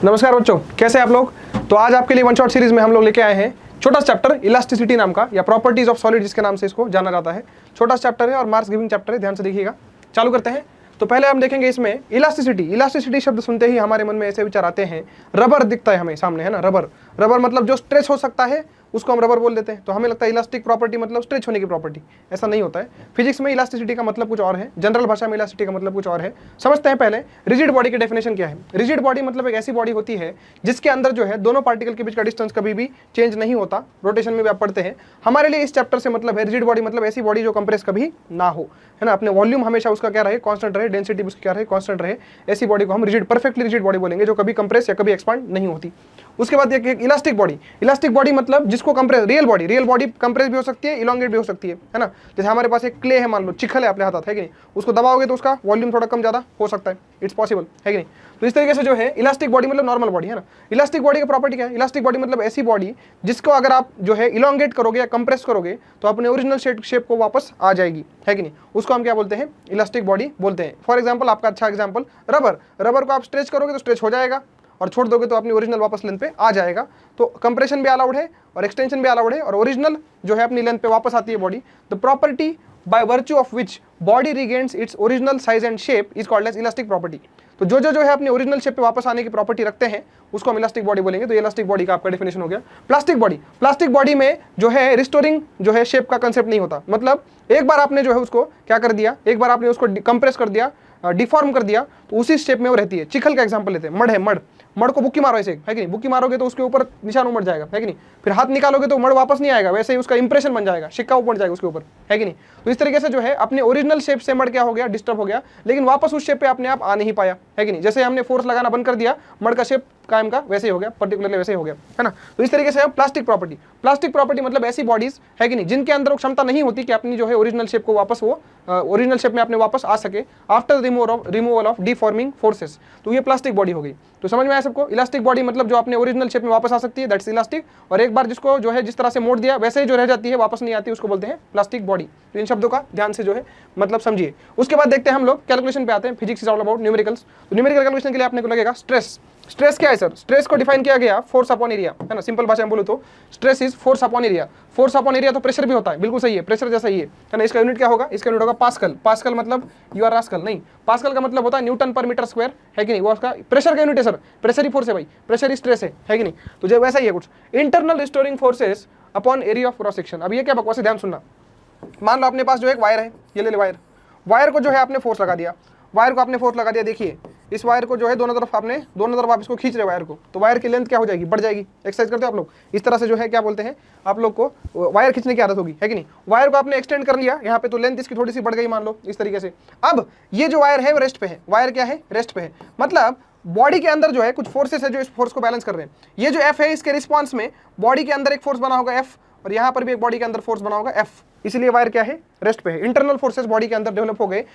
नमस्कार बच्चों, कैसे हैं आप लोग। तो आज आपके लिए वन शॉट सीरीज में हम लोग लेके आए हैं छोटा चैप्टर इलास्टिसिटी नाम का, या प्रॉपर्टीज ऑफ सॉलिड जिसके नाम से इसको जाना जाता है। छोटा चैप्टर है और मार्क्स गिविंग चैप्टर है, ध्यान से देखिएगा। चालू करते हैं। तो पहले हम देखेंगे इसमें इलास्टिसिटी। इलास्टिसिटी शब्द सुनते ही हमारे मन में ऐसे विचार आते हैं, रबर दिखता है हमें सामने, है ना। रबर रबर मतलब जो स्ट्रेच हो सकता है उसको हम रबर बोल देते हैं। तो हमें लगता है इलास्टिक प्रॉपर्टी मतलब स्ट्रेच होने की प्रॉपर्टी। ऐसा नहीं होता है। फिजिक्स में इलास्टिसिटी का मतलब कुछ और है, जनरल भाषा में इलास्टिसिटी का मतलब कुछ और है। समझते हैं पहले रिजिड बॉडी की डेफिनेशन क्या है। रिजिड बॉडी मतलब एक ऐसी बॉडी होती है जिसके अंदर जो है दोनों पार्टिकल के बीच का डिस्टेंस कभी भी चेंज नहीं होता। रोटेशन में भी आप पढ़ते हैं। हमारे लिए इस चैप्टर से मतलब है रिजिड बॉडी मतलब ऐसी बॉडी जो कंप्रेस कभी ना हो, है ना। अपने वॉल्यूम हमेशा उसका क्या रहे, कांस्टेंट रहे, डेंसिटी उसकी क्या रहे, कांस्टेंट रहे। ऐसी बॉडी को हम रिजिड, परफेक्टली रिजिड बॉडी बोलेंगे, जो कभी कंप्रेस या कभी एक्सपांड नहीं होती। उसके बाद एक इलास्टिक बॉडी। इलास्टिक बॉडी मतलब जिसको कंप्रेस, रियल बॉडी कंप्रेस भी हो सकती है, इलोंगेट भी हो सकती है ना। जैसे हमारे पास एक क्ले है, मान लो चिखल है अपने हाथ है कि नहीं, उसको दबाओगे तो उसका वॉल्यूम थोड़ा कम ज्यादा हो सकता है, इट्स पॉसिबल है कि नहीं। तो इस तरीके से जो है इलास्टिक बॉडी मतलब नॉर्मल बॉडी, है ना। इलास्टिक बॉडी का प्रॉपर्टी क्या है। इलास्टिक बॉडी मतलब ऐसी बॉडी जिसको अगर आप जो है इलोंगेट करोगे या कंप्रेस करोगे तो अपने ओरिजिनल शेप को वापस आ जाएगी, है कि नहीं। उसको हम क्या बोलते हैं, इलास्टिक बॉडी बोलते हैं। फॉर एग्जाम्पल, आपका अच्छा एग्जाम्पल रबर। रबर को आप स्ट्रेच करोगे तो स्ट्रेच हो जाएगा, और छोड़ दोगे तो अपनी ओरिजिनल वापस लेंथ पे आ जाएगा। तो कंप्रेशन भी अलाउड है और एक्सटेंशन भी अलाउड है, और ओरिजिनल जो है अपनी लेंथ पे वापस आती है body. The property by virtue of which body regains its original size and shape is called as elastic property. तो जो है अपने ओरिजिनल शेप पे वापस आने की प्रॉपर्टी रखते हैं उसको हम इलास्टिक बॉडी बोलेंगे। तो इलास्टिक बॉडी का आपका डेफिनेशन हो गया। Plastic body. प्लास्टिक बॉडी में जो है रिस्टोरिंग जो है शेप का कंसेप्ट नहीं होता। मतलब एक बार आपने जो है उसको क्या कर दिया, एक बार आपने उसको कंप्रेस कर दिया, डिफॉर्म कर दिया, तो उसी शेप में वो रहती है। चिखल का एग्जांपल लेते हैं। मड है, मड को बुक्की मारो ऐसे, है कि नहीं। बुक्की मारोगे तो उसके ऊपर निशान उमड़ जाएगा, है कि नहीं। फिर हाथ निकालोगे तो मड वापस नहीं आएगा, वैसे ही उसका इंप्रेशन बन जाएगा, सिक्का ऊपर जाएगा उसके ऊपर, है कि नहीं। तो इस तरीके से जो है अपने ओरिजिनल शेप से मड क्या हो गया, डिस्टर्ब हो गया, लेकिन वापस उस शेप पे अपने आप आ नहीं पाया, है कि नहीं। जैसे हमने फोर्स लगाना बंद कर दिया, मड का शेप कायम का वैसे ही हो गया, पर्टिकुलरली वैसे ही हो गया, है ना। तो इस तरीके से हम प्लास्टिक प्रॉपर्टी। प्लास्टिक प्रॉपर्टी मतलब ऐसी बॉडीज, है कि नहीं, जिनके अंदर वो क्षमता नहीं होती कि अपनी जो है ओरिजिनल शेप को वापस वो ओरिजिनल शेप में अपने वापस आ सके after removal of deforming forces. तो ये प्लास्टिक बॉडी हो गई। तो समझ में आया सबको। इलास्टिक बॉडी मतलब जो अपने ओरिजिनल शेप में वापस आ सकती है, दैट्स इलास्टिक। और एक बार जिसको जो है जिस तरह से मोड़ दिया वैसे ही जो रह जाती है, वापस नहीं आती, उसको बोलते हैं प्लास्टिक बॉडी। तो इन शब्दों का ध्यान से जो है मतलब समझिए। उसके बाद देखते हैं हम लोग कैलकुलेशन पे आते हैं। Physics is all about numericals. तो न्यूमेरिकल कैलकुलेशन के लिए आपने को लगेगा स्ट्रेस। स्ट्रेस क्या है सर। स्ट्रेस को डिफाइन किया गया फोर्स अपॉन एरिया, है ना। सिंपल भाषा में बोलूं तो stress is force upon area. Force upon area तो प्रेशर भी होता है, बिल्कुल सही है, प्रेशर जैसा ही है ना। इसका यूनिट क्या होगा, इसका यूनिट होगा पास्कल। पास्कल मतलब यू आर रास्कल नहीं, पास्कल का मतलब होता है न्यूटन पर मीटर स्क्वायर, है कि नहीं। वो उसका प्रेशर का यूनिट है सर। प्रेशर ही फोर्स है भाई, प्रेशर ही स्ट्रेस है कि नहीं। तो जो वैसा ही है कुछ। Internal restoring forces upon area of cross section. अब ये क्या बकवास है, ध्यान सुनना। मान लो अपने पास जो एक वायर है, ये ले ले वायर। वायर को जो है आपने फोर्स लगा दिया, वायर को आपने फोर्स लगा दिया। देखिए इस वायर को जो है दोनों तरफ आप इसको खींच रहे वायर को, तो वायर की लेंथ क्या हो जाएगी, बढ़ जाएगी। एक्सरसाइज करते हो आप लोग इस तरह से जो है क्या बोलते हैं आप लोग को, वायर खींचने की आदत होगी, है कि नहीं। वायर को आपने एक्सटेंड कर लिया यहाँ पे, तो लेंथ इसकी थोड़ी सी बढ़ गई, मान लो इस तरीके से। अब ये जो वायर है वो रेस्ट पे है। वायर क्या है, रेस्ट पे है। मतलब बॉडी के अंदर जो है कुछ फोर्सेस है जो इस फोर्स को बैलेंस कर रहे हैं। ये जो एफ है इसके रिस्पॉन्स में बॉडी के अंदर एक फोर्स बना होगा एफ, और यहाँ पर भी एक बॉडी के अंदर फोर्स बना होगा एफ। इसलिए वायर क्या है, रेस्ट पे है। इंटरनल फोर्सेस बॉडी के अंदर डेवलप हो गए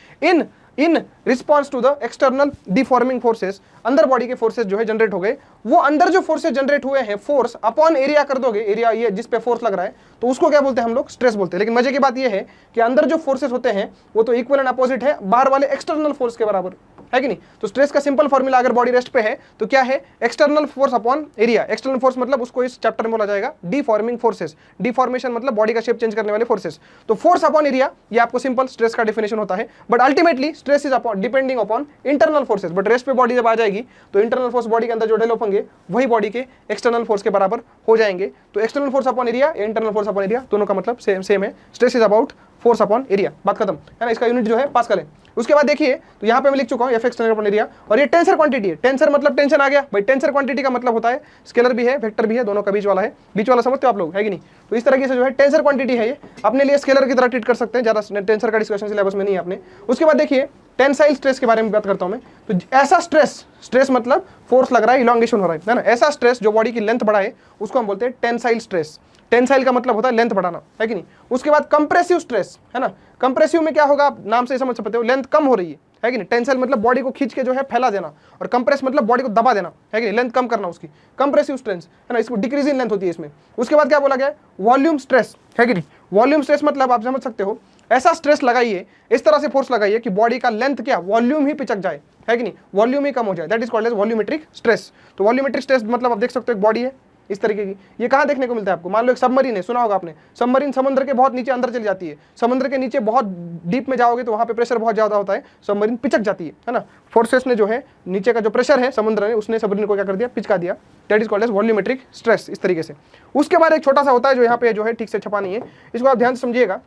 in response to the external deforming forces. अंदर बॉडी के फोर्सेस जो है जनरेट हो गए। वो अंदर जो फोर्सेस जनरेट हुए हैं, फोर्स अपॉन एरिया कर दोगे, एरिया ये जिस पे फोर्स लग रहा है, तो उसको क्या बोलते हैं हम लोग, स्ट्रेस बोलते हैं। लेकिन मजे की बात ये है कि अंदर जो फोर्सेस होते हैं वो तो इक्वल एंड अपोजिट है बाहर वाले एक्सटर्नल फोर्स के बराबर, है कि नहीं। तो स्ट्रेस का सिंपल फॉर्मूला अगर बॉडी रेस्ट पे है तो क्या है, external force upon area. External force मतलब उसको इस चैप्टर में बोला जाएगा डिफॉर्मिंग फोर्सेस। डिफॉर्मेशन मतलब बॉडी का शेप चेंज करने वाले फोर्सेस। तो फोर्स अपॉन एरिया ये आपको सिंपल स्ट्रेस का डेफिनेशन होता है। But ultimately stress is upon depending upon internal forces. But rest पे बॉडी जब आ जाएगी तो इंटरनल फोर्स बॉडी के अंदर जो डेवलप होंगे वही बॉडी के एक्सटर्नल फोर्स के बराबर हो जाएंगे। तो external force upon area, internal force upon area, दोनों का मतलब सेम है। Stress is about force upon area, बात खत्म, है ना। इसका यूनिट जो है पास्कल है। उसके बाद देखिए तो यहाँ पे मैं लिख चुका हूँ एफ एक्सटर्नल अपॉन एरिया, और ये टेंसर क्वांटिटी है। टेंसर मतलब टेंशन आ गया भाई। टेंसर क्वांटिटी का मतलब होता है स्केलर भी है, वेक्टर भी है, दोनों का बीच वाला है। बीच वाला समझते हो आप लोग, है कि नहीं। तो इस तरीके से जो है टेंसर क्वांटिटी है, ये अपने लिए स्केलर की तरह ट्रीट कर सकते हैं। ज्यादा टेंसर का डिस्कशन सिलेबस में नहीं है अपने। उसके बाद देखिए टेंसाइल स्ट्रेस के बारे में बात करता हूं मैं। तो ऐसा स्ट्रेस मतलब फोर्स लग रहा है, इलॉन्गेशन हो रहा है ना। ऐसा स्ट्रेस जो बॉडी की लेंथ बढ़ाए उसको हम बोलते हैं टेंसाइल स्ट्रेस। टेंसाइल का मतलब होता है लेंथ बढ़ाना, है कि नहीं। उसके बाद कंप्रेसिव स्ट्रेस, है ना। कंप्रेसिव में क्या होगा, आप नाम से समझ सकते हो, लेंथ कम हो रही है कि नहीं। टेंसाइल मतलब बॉडी को खींच के जो है फैला देना, और कंप्रेस मतलब बॉडी को दबा देना, है कि नहीं, लेंथ कम करना उसकी। कंप्रेसिव स्ट्रेस, है ना, इसको डिक्रीज इन लेंथ होती है इसमें। उसके बाद क्या बोला गया, वॉल्यूम स्ट्रेस, है कि नहीं। वॉल्यूम स्ट्रेस मतलब आप समझ सकते हो ऐसा स्ट्रेस लगाइए, इस तरह से फोर्स लगाइए कि बॉडी का लेंथ क्या, वॉल्यूम ही पिचक जाए, है कि नहीं, वॉल्यूम ही कम हो जाए, that is called as volumetric stress. तो वॉल्यूमेट्रिक स्ट्रेस मतलब आप देख सकते हो एक बॉडी है इस तरीके की, ये कहाँ देखने को मिलता है आपको, मान लो एक सबमरीन है, सुना होगा आपने, सबमरीन समुद्र के बहुत नीचे अंदर चली जाती है, समुद्र के नीचे बहुत डीप में जाओगे तो वहाँ पे प्रेशर बहुत ज्यादा होता है, सबमरीन पिचक जाती है ना, फोर्सेस ने जो है नीचे का जो प्रेशर है समुद्र ने, उसने सबमरीन को क्या कर दिया, पिचका दिया, that is called as volumetric stress, इस तरीके से। उसके बाद एक छोटा सा होता है जो यहाँ पे जो है ठीक से छपा नहीं है, इसको आप ध्यान से समझिएगा,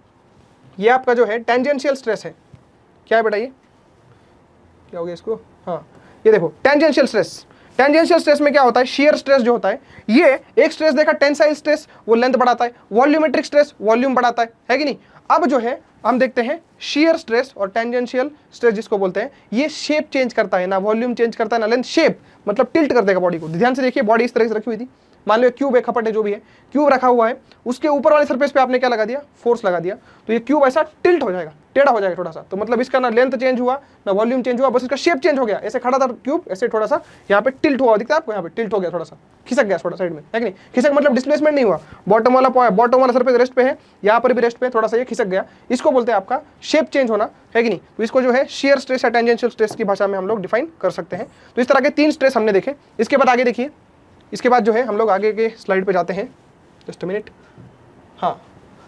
ये आपका जो है टेंजेंशियल स्ट्रेस है, क्या है बेटा ये, क्या हो गया इसको, हाँ ये देखो टेंजेंशियल स्ट्रेस। टेंजेंशियल स्ट्रेस में क्या होता है, शियर स्ट्रेस जो होता है, ये एक स्ट्रेस देखा टेंसाइल स्ट्रेस, वो लेंथ बढ़ाता है, वॉल्यूमेट्रिक स्ट्रेस वॉल्यूम बढ़ाता है कि नहीं। अब जो है हम देखते हैं शियर स्ट्रेस और टेंजेंशियल स्ट्रेस जिसको बोलते हैं, ये शेप चेंज करता है, ना वॉल्यूम चेंज करता है ना लेंथ, शेप मतलब टिल्ट कर देगा बॉडी को। ध्यान से देखिए, बॉडी इस तरह से रखी हुई थी, मान लो क्यूब है, खपट है, जो भी है, क्यूब रखा हुआ है, उसके ऊपर वाले सरफेस पे आपने क्या लगा दिया, फोर्स लगा दिया, तो ये क्यूब ऐसा टिल्ट हो जाएगा, टेढ़ा हो जाएगा थोड़ा सा, तो मतलब इसका ना लेंथ चेंज हुआ ना वॉल्यूम चेंज हुआ, बस इसका शेप चेंज हो गया, ऐसे खड़ा था क्यूब, ऐसे थोड़ा सा यहाँ पे टिल्ट हुआ, दिखता है आपको, यहाँ पे टिल्ट हो गया, थोड़ा सा खिसक गया थोड़ा साइड में, है कि नहीं, खिसक मतलब डिस्प्लेसमेंट नहीं हुआ, बॉटम वाला सरफेस रेस्ट पे है, यहाँ पर भी रेस्ट पे, थोड़ा सा ये खिसक गया, इसको बोलते हैं आपका शेप चेंज होना, है कि नहीं। तो इसको जो है शियर स्ट्रेस या टेंजेंशियल स्ट्रेस की भाषा में हम लोग डिफाइन कर सकते हैं। तो इस तरह के 3 स्ट्रेस हमने देखे। इसके बाद आगे देखिए, इसके बाद जो है हम लोग आगे के स्लाइड पे जाते हैं, जस्ट अ मिनट, हाँ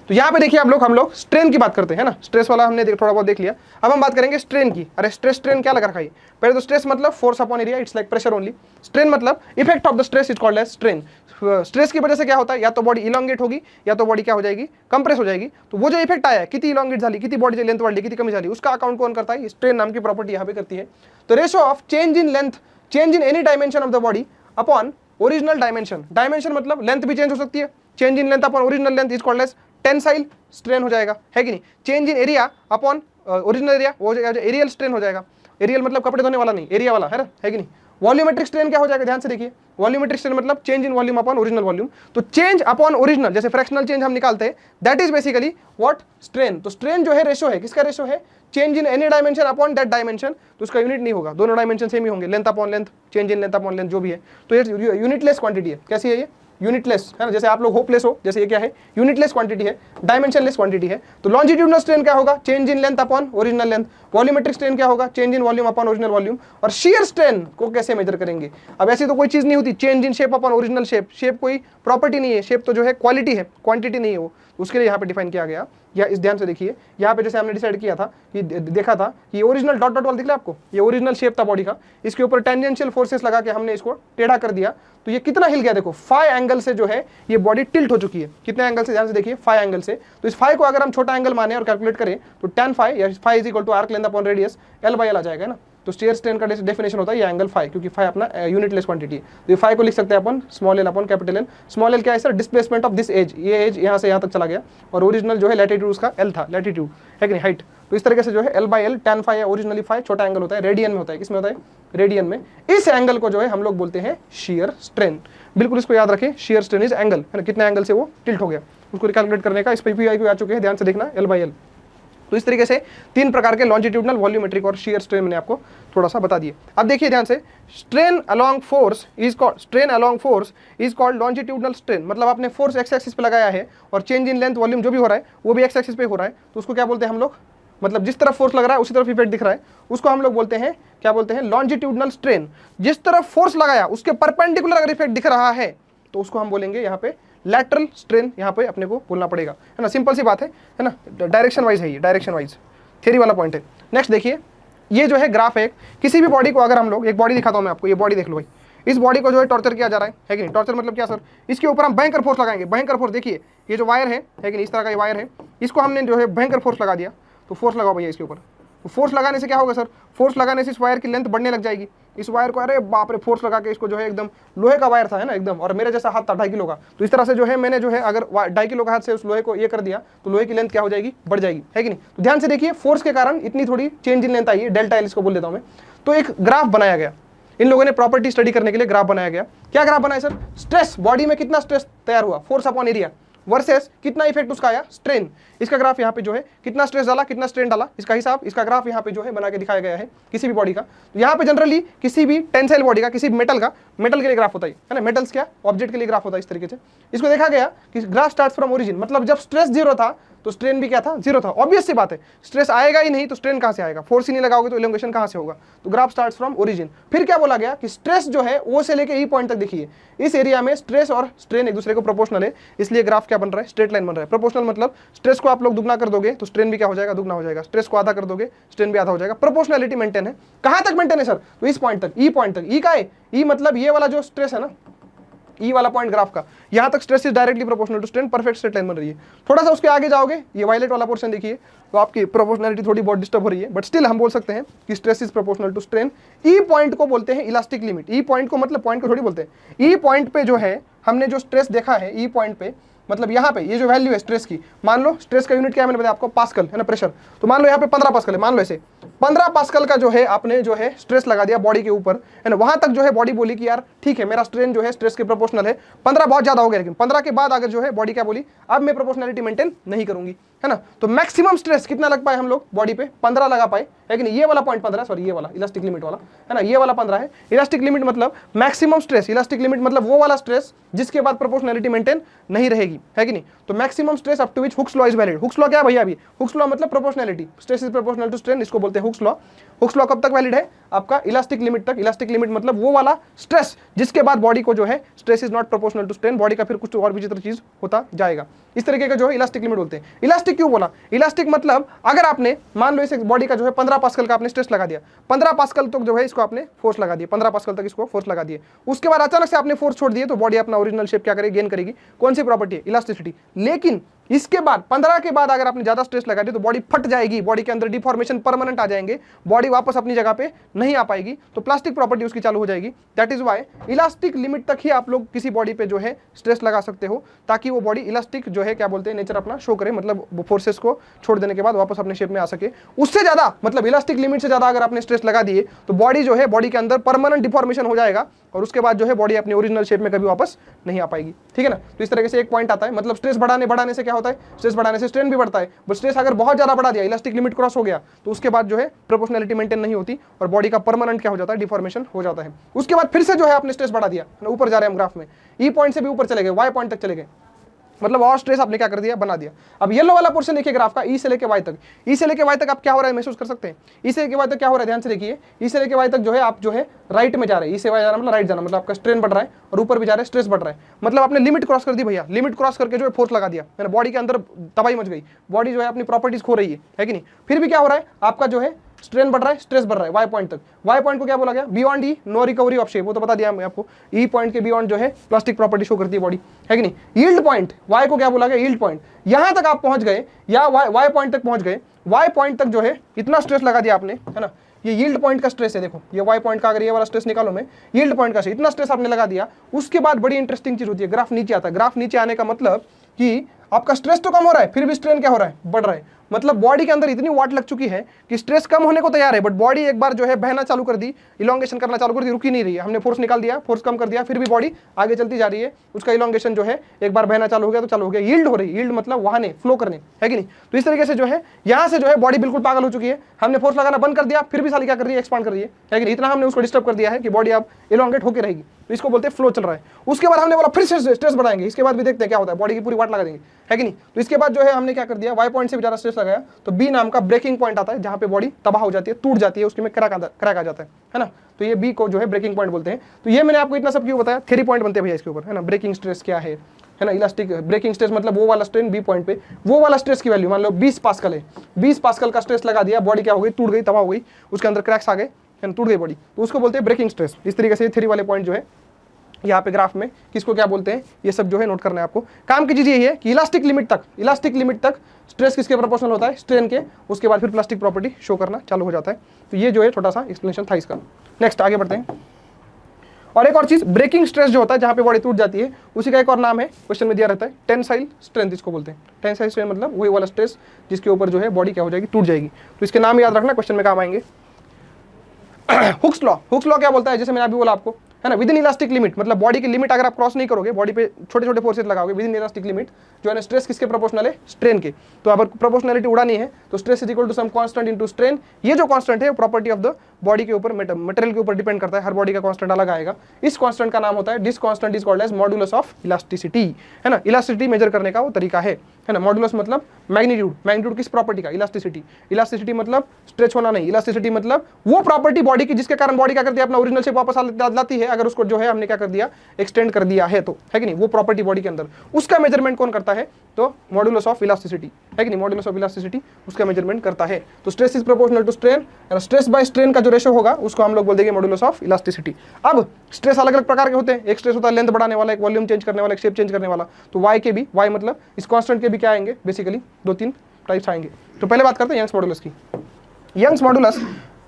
तो यहाँ पे देखिए हम लोग स्ट्रेन की बात करते हैं ना, स्ट्रेस वाला हमने थोड़ा बहुत देख लिया, अब हम बात करेंगे स्ट्रेन की। अरे स्ट्रेस स्ट्रेन क्या लगा रखा है, पहले तो स्ट्रेस मतलब force upon area, it's like pressure only. Strain मतलब effect of the stress is called as strain. Stress की वजह से क्या होता है, या तो बॉडी इलॉन्गेट होगी या तो बॉडी क्या हो जाएगी, कंप्रेस हो जाएगी। तो वो जो इफेक्ट आया, कितनी इलॉन्गेट झाली, कितनी बॉडी लेंथ बढ़ी, कितनी कमी झाली, उसका अकाउंट कौन करता है, स्ट्रेन नाम की प्रॉपर्टी यहाँ पे करती है। तो ratio of change in length, change in any dimension of the body upon original dimension, dimension मतलब लेंथ भी चेंज हो सकती है, change in length upon original length is called as tensile strain हो जाएगा, है कि नहीं। Change in area upon original area, वो एरियल स्ट्रेन हो जाएगा, एरियल मतलब कपड़े धोने वाला नहीं, एरिया वाला, है ना, है कि नहीं। वॉल्यूमेट्रिक स्ट्रेन क्या हो जाएगा, ध्यान से देखिए, वॉल्यूमेट्रिक स्ट्रेन मतलब change in volume upon original volume. तो चेंज अपॉन ओरिजिनल, जैसे फ्रैक्शनल चेंज हम निकालते हैं, that is basically what, strain. तो स्ट्रेन जो है रेशो है, किसका रेशो है, change in any dimension upon that dimension. तो उसका यूनिट नहीं होगा, दोनों डायमेंशन सेम ही होंगे, length upon length, change in length upon length जो भी है। तो ये यूनिटलेस क्वांटिटी है, कैसी है ये, यूनिटलेस, है ना, जैसे आप लोग होपलेस हो, जैसे ये क्या है, यूनिटलेस क्वांटिटी है, डायमेंशनलेस क्वांटिटी है। तो लॉन्जिट्यूडनल स्ट्रेन क्या होगा, change in length upon original length. Volumetric strain क्या होगा, change in volume upon original volume. और शियर स्ट्रेन को कैसे मेजर करेंगे, अब ऐसी तो कोई चीज नहीं होती, change in shape upon original shape, shape कोई प्रॉपर्टी नहीं है, शेप तो जो है क्वालिटी है, क्वांटिटी नहीं है वो, उसके लिए यहाँ पे डिफाइन किया गया। या इस ध्यान से देखिए, यहाँ पे जैसे हमने डिसाइड किया था कि देखा था कि ओरिजिनल डॉट डॉट वाला दिख रहा है आपको, ये ओरिजिनल शेप था बॉडी का, इसके ऊपर टेंजेंशियल फोर्सेस लगा के हमने इसको टेढ़ा कर दिया, तो ये कितना हिल गया, देखो 5 एंगल से जो है ये बॉडी टिल्ट हो चुकी है। कितने एंगल से, ध्यान से देखिए, 5 एंगल से। तो इस 5 को अगर हम छोटा एंगल माने और कैलकुलेट करें तो tan phi या phi is equal to arc length upon radius L/L आ जाएगा ना। तो शियर स्ट्रेन का डेफिनेशन होता है ये एंगल फाई, क्योंकि फाई अपना यूनिटलेस क्वांटिटी है। तो ये फाई को लिख सकते हैं अपन small L upon capital L. Small L क्या है sir, displacement of this edge, ये एज यहाँ से यहाँ तक चला गया, और ओरिजिनल जो है लैटिट्यूड उसका एल था, लैटिट्यूड है कि नहीं, हाइट। तो इस तरीके से जो है L/L tan phi है, ओरिजिनली फाई छोटा एंगल होता है, रेडियन में होता है, किसमें होता है, रेडियन में। इस एंगल को जो है हम लोग बोलते हैं शियर स्ट्रेन। बिल्कुल इसको याद रखें, शियर स्ट्रेन इज एंगल, है ना, कितने एंगल से वो टिल्ट हो गया, उसको कैलकुलेट करने का इस पीपीआई को आ चुके हैं, ध्यान से देखना, L/L। तो इस तरीके से 3 प्रकार के लॉन्जिट्यूडनल, वॉल्यूमेट्रिक और शियर स्ट्रेन मैंने आपको थोड़ा सा बता दिए। अब देखिए ध्यान से, strain along force is called longitudinal strain. मतलब आपने फोर्स एक्स एक्सिस पे लगाया है और चेंज इन लेंथ वॉल्यूम जो भी हो रहा है वो भी एक्स एक्सिस पे हो रहा है, तो उसको क्या बोलते हैं हम लोग, मतलब जिस तरफ फोर्स लग रहा है उसी तरफ इफेक्ट दिख रहा है, उसको हम लोग बोलते हैं, क्या बोलते हैं, लॉन्जिट्यूडनल स्ट्रेन। जिस तरफ फोर्स लगाया उसके परपेंडिकुलर अगर इफेक्ट दिख रहा है तो उसको हम बोलेंगे यहाँ पे लैटरल स्ट्रेन, यहाँ पे अपने को बोलना पड़ेगा, है ना, सिंपल सी बात है ना, डायरेक्शन वाइज है ये, डायरेक्शन वाइज थ्योरी वाला पॉइंट है। नेक्स्ट देखिए, ये जो है ग्राफ है, किसी भी बॉडी को अगर हम लोग, एक बॉडी दिखाता हूँ मैं आपको, ये बॉडी देख लो भाई, इस बॉडी को जो है टॉर्चर किया जा रहा है कि नहीं, टॉर्चर मतलब क्या सर, इसके ऊपर हम भयंकर फोर्स लगाएंगे, भयंकर फोर्स। देखिए ये जो वायर है कि नहीं, इस तरह का ये वायर है, इसको हमने जो है भयंकर फोर्स लगा दिया, तो फोर्स लगाओ भैया इसके ऊपर। तो फोर्स लगाने से क्या होगा सर, फोर्स लगाने से इस वायर की लेंथ बढ़ने लग जाएगी। इस वायर को, अरे बाप रे, फोर्स लगा के इसको जो है, एकदम लोहे का वायर था, है ना एकदम, और मेरे जैसा हाथ था 2.5 किलो का, तो इस तरह से जो है मैंने जो है अगर 2.5 किलो का हाथ से उस लोहे को ये कर दिया तो लोहे की लेंथ क्या हो जाएगी, बढ़ जाएगी, है कि नहीं। तो ध्यान से देखिए, फोर्स के कारण इतनी थोड़ी चेंज इन लेंथ आई है, डेल्टा एल इसको बोल देता हूँ मैं। तो एक ग्राफ बनाया गया, इन लोगों ने प्रॉपर्टी स्टडी करने के लिए ग्राफ बनाया गया। क्या ग्राफ बनाया सर, स्ट्रेस, बॉडी में कितना स्ट्रेस तैयार हुआ, फोर्स अपॉन एरिया, वर्सेस कितना इफेक्ट उसका आया, स्ट्रेन। इसका ग्राफ यहाँ पे जो है कितना स्ट्रेस डाला, कितना स्ट्रेन डाला, इसका हिसाब, इसका ग्राफ यहाँ पे जो है बना के दिखाया गया है किसी भी बॉडी का। तो यहाँ पे जनरली किसी भी टेंसाइल बॉडी का, किसी भी मेटल के लिए ग्राफ होता है ना, मेटल्स क्या, ऑब्जेक्ट के लिए ग्राफ होता है इस तरीके से। इसको देखा गया कि ग्राफ स्टार्ट्स फ्रॉम ओरिजिन, मतलब जब स्ट्रेस 0 था तो स्ट्रेन भी क्या था, 0 था। ऑब्वियस सी बात है, स्ट्रेस आएगा ही नहीं तो स्ट्रेन कहां से आएगा, फोर्स ही नहीं लगाओगे तो इलोंगेशन कहां से होगा। तो ग्राफ स्टार्ट्स फ्रॉम ओरिजिन। फिर क्या बोला गया कि स्ट्रेस जो है ओ से लेके ई पॉइंट तक, देखिए इस एरिया में स्ट्रेस और स्ट्रेन एक दूसरे को प्रोपोर्शनल है, इसलिए ग्राफ क्या बन रहा है, स्ट्रेट लाइन बन रहा है। प्रोपोर्शनल मतलब स्ट्रेस को आप लोग दुगना कर दोगे तो स्ट्रेन भी क्या हो जाएगा, दुगना हो जाएगा। स्ट्रेस को आधा कर दोगे स्ट्रेन भी आधा हो जाएगा। प्रोपोर्शनलिटी मेंटेन है। कहां तक मेंटेन है सर, तो इस पॉइंट तक, ई पॉइंट तक। ई का है, ई मतलब ये वाला जो स्ट्रेस है ना, ई वाला पॉइंट ग्राफ का, यहां तक stress is directly proportional to strain. Perfect straight line बन रही है। थोड़ा सा उसके आगे जाओगे, ये वायलेट वाला पोर्शन देखिए, तो आपकी प्रोपोर्शनलिटी थोड़ी बहुत डिस्टर्ब हो रही है, बट स्टिल हम बोल सकते हैं कि stress is proportional to strain. E point को बोलते हैं इलास्टिक लिमिट। ई पॉइंट को मतलब पॉइंट को थोड़ी बोलते हैं। ई पॉइंट पे जो है हमने जो स्ट्रेस देखा है, ई पॉइंट पे मतलब यहाँ पे ये जो वैल्यू है स्ट्रेस की, मान लो स्ट्रेस का यूनिट क्या है मैंने बताया आपको, पास्कल है ना, प्रेशर। तो मान लो यहाँ पे 15 पास्कल है, मान लो ऐसे 15 पास्कल का जो है आपने जो है स्ट्रेस लगा दिया बॉडी के ऊपर, है ना। वहां तक जो है बॉडी बोली कि यार ठीक है, मेरा स्ट्रेन जो है स्ट्रेस के प्रोपोर्शनल है। 15 बहुत ज्यादा हो गया, लेकिन 15 के बाद अगर जो है बॉडी क्या बोली, अब मैं प्रोपोर्शनलिटी मेंटेन नहीं करूंगी, है ना। तो मैक्सिमम स्ट्रेस कितना लग पाए हम लोग बॉडी पे, 15 लगा पाए, है कि नहीं। ये वाला पॉइंट 15, सॉरी ये वाला इलास्टिक लिमिट वाला, है ना, ये वाला 15 है। इलास्टिक लिमिट मतलब मैक्सिमम स्ट्रेस, इलास्टिक लिमिट मतलब वो वाला स्ट्रेस जिसके बाद प्रोपोर्शनलिटी मेंटेन नहीं रहेगी, है कि नहीं। तो maximum stress up to which Hooke's law is valid. Hooke's law क्या है भैया, अभी हुक्स लॉ मतलब proportionality, stress is proportional to strain, इसको बोलते हैं हुक्स लॉ। हुक्स लॉ कब तक वैलिड है, आपका इलास्टिक लिमिट तक। इलास्टिक लिमिट मतलब वो वाला स्ट्रेस जिसके बाद बॉडी को जो है stress is not proportional to strain, body का फिर कुछ और विचित्र चीज होता जाएगा। इस तरीके का जो है इलास्टिक लिमिट बोलते हैं। इलास्टिक क्यों बोला, इलास्टिक मतलब अगर आपने मान लो इस बॉडी का जो है 15 पास्कल का आपने स्ट्रेस लगा दिया, 15 पास्कल तक जो है इसको आपने फोर्स लगा दिया, 15 पास्कल तक इसको फोर्स लगा दिए, उसके बाद अचानक से आपने फोर्स छोड़ दिए, तो बॉडी अपना ओरिजिनल शेप क्या करेगी, गेन करेगी। कौन सी प्रॉपर्टी है, इलास्टिसिटी। लेकिन इसके बाद 15 के बाद अगर आपने ज्यादा स्ट्रेस लगा दिया तो बॉडी फट जाएगी, बॉडी के अंदर डिफॉर्मेशन परमानेंट आ जाएंगे, बॉडी वापस अपनी जगह पे नहीं आ पाएगी, तो प्लास्टिक प्रॉपर्टी उसकी चालू हो जाएगी। That is why elastic limit तक ही आप लोग किसी बॉडी पे जो है स्ट्रेस लगा सकते हो, ताकि वो बॉडी इलास्टिक जो है क्या बोलते हैं नेचर अपना शो करे, मतलब फोर्सेस को छोड़ देने के बाद वापस अपने शेप में आ सके। उससे ज्यादा मतलब इलास्टिक लिमिट से ज्यादा अगर आपने स्ट्रेस लगा दिए तो बॉडी जो है, बॉडी के अंदर परमानेंट डिफॉर्मेशन हो जाएगा और उसके बाद जो है बॉडी अपनी ओरिजिनल शेप में कभी वापस नहीं आ पाएगी, ठीक है ना। तो इस तरीके से एक पॉइंट आता है, मतलब स्ट्रेस बढ़ाने से क्या होता है, स्ट्रेस बढ़ाने से स्ट्रेन भी बढ़ता है। बट स्ट्रेस अगर बहुत ज्यादा बढ़ा दिया, इलास्टिक लिमिट क्रॉस हो गया, तो उसके बाद जो है प्रोपोर्शनलिटी मेंटेन नहीं होती और बॉडी का परमानेंट क्या हो जाता है, डिफॉर्मेशन हो जाता है। उसके बाद फिर से जो है आपने स्ट्रेस बढ़ा दिया, ऊपर जा रहे हैं हम ग्राफ में, ई पॉइंट से भी ऊपर चले गए, वाई पॉइंट तक चले गए, मतलब और स्ट्रेस आपने क्या कर दिया, बना दिया। अब येलो वाला पोर्शन देखिए ग्राफ का, ई से लेके वाई तक, ई से लेके वाई तक आप क्या हो रहा है महसूस कर सकते हैं। ई से लेके वाई तक क्या हो रहा है, ध्यान से देखिए। ई से लेके वाई तक जो है आप जो है राइट में जा रहे हैं, ई से वाई जा रहा मतलब राइट जाना, मतलब आपका स्ट्रेन बढ़ रहा है और ऊपर भी जा रहा है, स्ट्रेस बढ़ रहा है, मतलब आपने लिमिट क्रॉस कर दी भैया। लिमिट क्रॉस करके जो है फोर्स लगा दिया, है ना, बॉडी के अंदर तबाही मच गई, बॉडी जो है अपनी प्रॉपर्टीज खो रही है कि नहीं। फिर भी क्या हो रहा है, आपका जो है स्ट्रेन बढ़ रहा है, स्ट्रेस बढ़ रहा है वाई पॉइंट तक। वाई पॉइंट को क्या बोला गया, beyond E no recovery of shape, वो तो बता दिया मैं आपको। ई पॉइंट के बियॉन्ड जो है प्लास्टिक प्रॉपर्टी शो करती है बॉडी, है कि नहीं। यील्ड पॉइंट, वाई को क्या बोला गया, यील्ड पॉइंट। यहां तक आप पहुंच गए या वाई पॉइंट तक पहुंच गए, वाई पॉइंट तक जो है इतना स्ट्रेस लगा दिया आपने, है ना। ये यील्ड पॉइंट का स्ट्रेस है, देखो ये वाई पॉइंट का, अगर ये वाला स्ट्रेस निकालो मैं, यील्ड पॉइंट का स्ट्रेस, इतना स्ट्रेस आपने लगा दिया। उसके बाद बड़ी इंटरेस्टिंग चीज होती है, ग्राफ नीचे आता है। ग्राफ नीचे आने का मतलब कि आपका स्ट्रेस तो कम हो रहा है, फिर भी स्ट्रेन क्या हो रहा है, बढ़ रहा है। मतलब बॉडी के अंदर इतनी वाट लग चुकी है कि स्ट्रेस कम होने को तैयार है, बट बॉडी एक बार जो है बहना चालू कर दी, इलोंगेशन करना चालू कर दी, रुकी नहीं रही है। हमने फोर्स निकाल दिया, फोर्स कम कर दिया, फिर भी बॉडी आगे चलती जा रही है, उसका इलोंगेशन जो है एक बार बहना चालू हो गया तो चालू हो गया, यील्ड हो रही है। यील्ड मतलब वहाने फ्लो करने, है कि नहीं। तो इस तरीके से जो है यहाँ से जो है बॉडी बिल्कुल पागल हो चुकी है। हमने फोर्स लगाना बंद कर दिया, फिर भी साली क्या कर रही है, एक्सपांड कर रही है कि नहीं। इतना हमने उसको डिस्टर्ब कर दिया है कि बॉडी अब इलोंगेट होकर रहेगी, तो इसको बोलते हैं फ्लो चल रहा है। उसके बाद हमने बोला फिर से स्ट्रेस बढ़ाएंगे, इसके बाद भी देखते हैं क्या होता है, बॉडी की पूरी वाट लगा देंगे, है कि नहीं। तो इसके बाद जो है हमने क्या कर दिया, वाई पॉइंट से भी ज्यादा स्ट्रेस लगाया, तो बी नाम का ब्रेकिंग पॉइंट आता है, जहां पे बॉडी तबाह हो जाती है, टूट जाती है, उसके में क्रैक आ जाता है ना। तो ये बी को जो है ब्रेकिंग पॉइंट बोलते हैं। तो ये मैंने आपको इतना सब क्यों बताया, थ्री पॉइंट बनते हैं भैया इसके ऊपर, है ना। ब्रेकिंग स्ट्रेस क्या है ना, इलास्टिक ब्रेकिंग स्ट्रेस मतलब वो वाला स्ट्रेन बी पॉइंट पे, वो वाला स्ट्रेस की वैल्यू मान लो 20 पास्कल है, 20 पास्कल का स्ट्रेस लगा दिया, बॉडी क्या हो गई, टूट गई, तबाह हो गई, उसके अंदर क्रैक्स आ गए, टूट गई बॉडी, तो उसको बोलते हैं ब्रेकिंग स्ट्रेस। इस तरीके से थ्री वाले पॉइंट जो है यहाँ पे ग्राफ में किसको क्या बोलते हैं, ये सब जो है नोट करना है आपको। काम की चीज यही है कि इलास्टिक लिमिट तक स्ट्रेस किसके प्रोपोर्शनल होता है, स्ट्रेन के। उसके बाद फिर प्लास्टिक प्रॉपर्टी शो करना चालू हो जाता है। तो ये जो है छोटा सा एक्सप्लेनेशन था इसका। नेक्स्ट आगे बढ़ते हैं। और एक और चीज, ब्रेकिंग स्ट्रेस जो होता है जहां पे बॉडी टूट जाती है, उसी का एक और नाम है, क्वेश्चन में दिया रहता है, टेंसाइल स्ट्रेंथ इसको बोलते हैं। टेंसाइल स्ट्रेंथ मतलब वही वाला स्ट्रेस जिसके ऊपर जो है बॉडी क्या हो जाएगी, टूट जाएगी। तो इसके नाम याद रखना, क्वेश्चन में काम आएंगे। हुक्स लॉ क्या बोलता है, जैसे मैंने अभी बोला आपको, है ना, विद इन इलास्टिक लिमिट, मतलब बॉडी की लिमिट अगर आप क्रॉस नहीं करोगे, बॉडी पे छोटे छोटे फोर्सेस लगाओगे, विद इन इलास्टिक लिमिट जो है ना, स्ट्रेस किसके प्रोपोर्शनल है, स्ट्रेन के। तो अगर प्रोपोर्शनलिटी उड़ानी है तो stress is equal to some constant into strain. ये जो कांस्टेंट है प्रॉपर्टी ऑफ द बॉडी के ऊपर, मटेरियल के ऊपर डिपेंड करता है, हर बॉडी का कांस्टेंट अलग आएगा। इस कांस्टेंट का नाम होता है, this constant is called as modulus of elasticity, है ना। इलास्टिसिटी मेजर करने का वो तरीका है ना। मॉडुलस मतलब मैग्नीट्यूड, मैग्नीट्यूड किस प्रॉपर्टी का, इलास्टिसिटी। इलास्टिसिटी मतलब स्ट्रेच होना नहीं, इलास्टिसिटी मतलब वो प्रॉपर्टी बॉडी की जिसके कारण बॉडी क्या करती है, अपना ओरिजिनल शेप वापस लाती है, अगर उसको जो है हमने क्या कर दिया, एक्सटेंड कर दिया है तो, है कि नहीं, वो प्रॉपर्टी बॉडी के अंदर, उसका मेजरमेंट कौन करता है, तो मॉडुलस ऑफ इलास्टिसिटी, है कि नहीं, मॉडुलस ऑफ इलास्टिसिटी उसका मेजरमेंट करता है। तो stress is proportional to strain, stress by strain का जो रेशो होगा उसको हम लोग बोल देंगे मॉडुलस ऑफ इलास्टिसिटी। अब स्ट्रेस अलग अलग प्रकार के होते हैं, एक स्ट्रेस होता है लेंथ बढ़ाने वाला, एक वॉल्यूम चेंज करने वाला, एक शेप चेंज करने वाला। तो वाई के भी, वाई मतलब इस कांस्टेंट के भी क्या आएंगे, बेसिकली 2-3 टाइप्स आएंगे। तो पहले बात करते हैं यंग्स मॉडुलस की। यंग्स मॉडुलस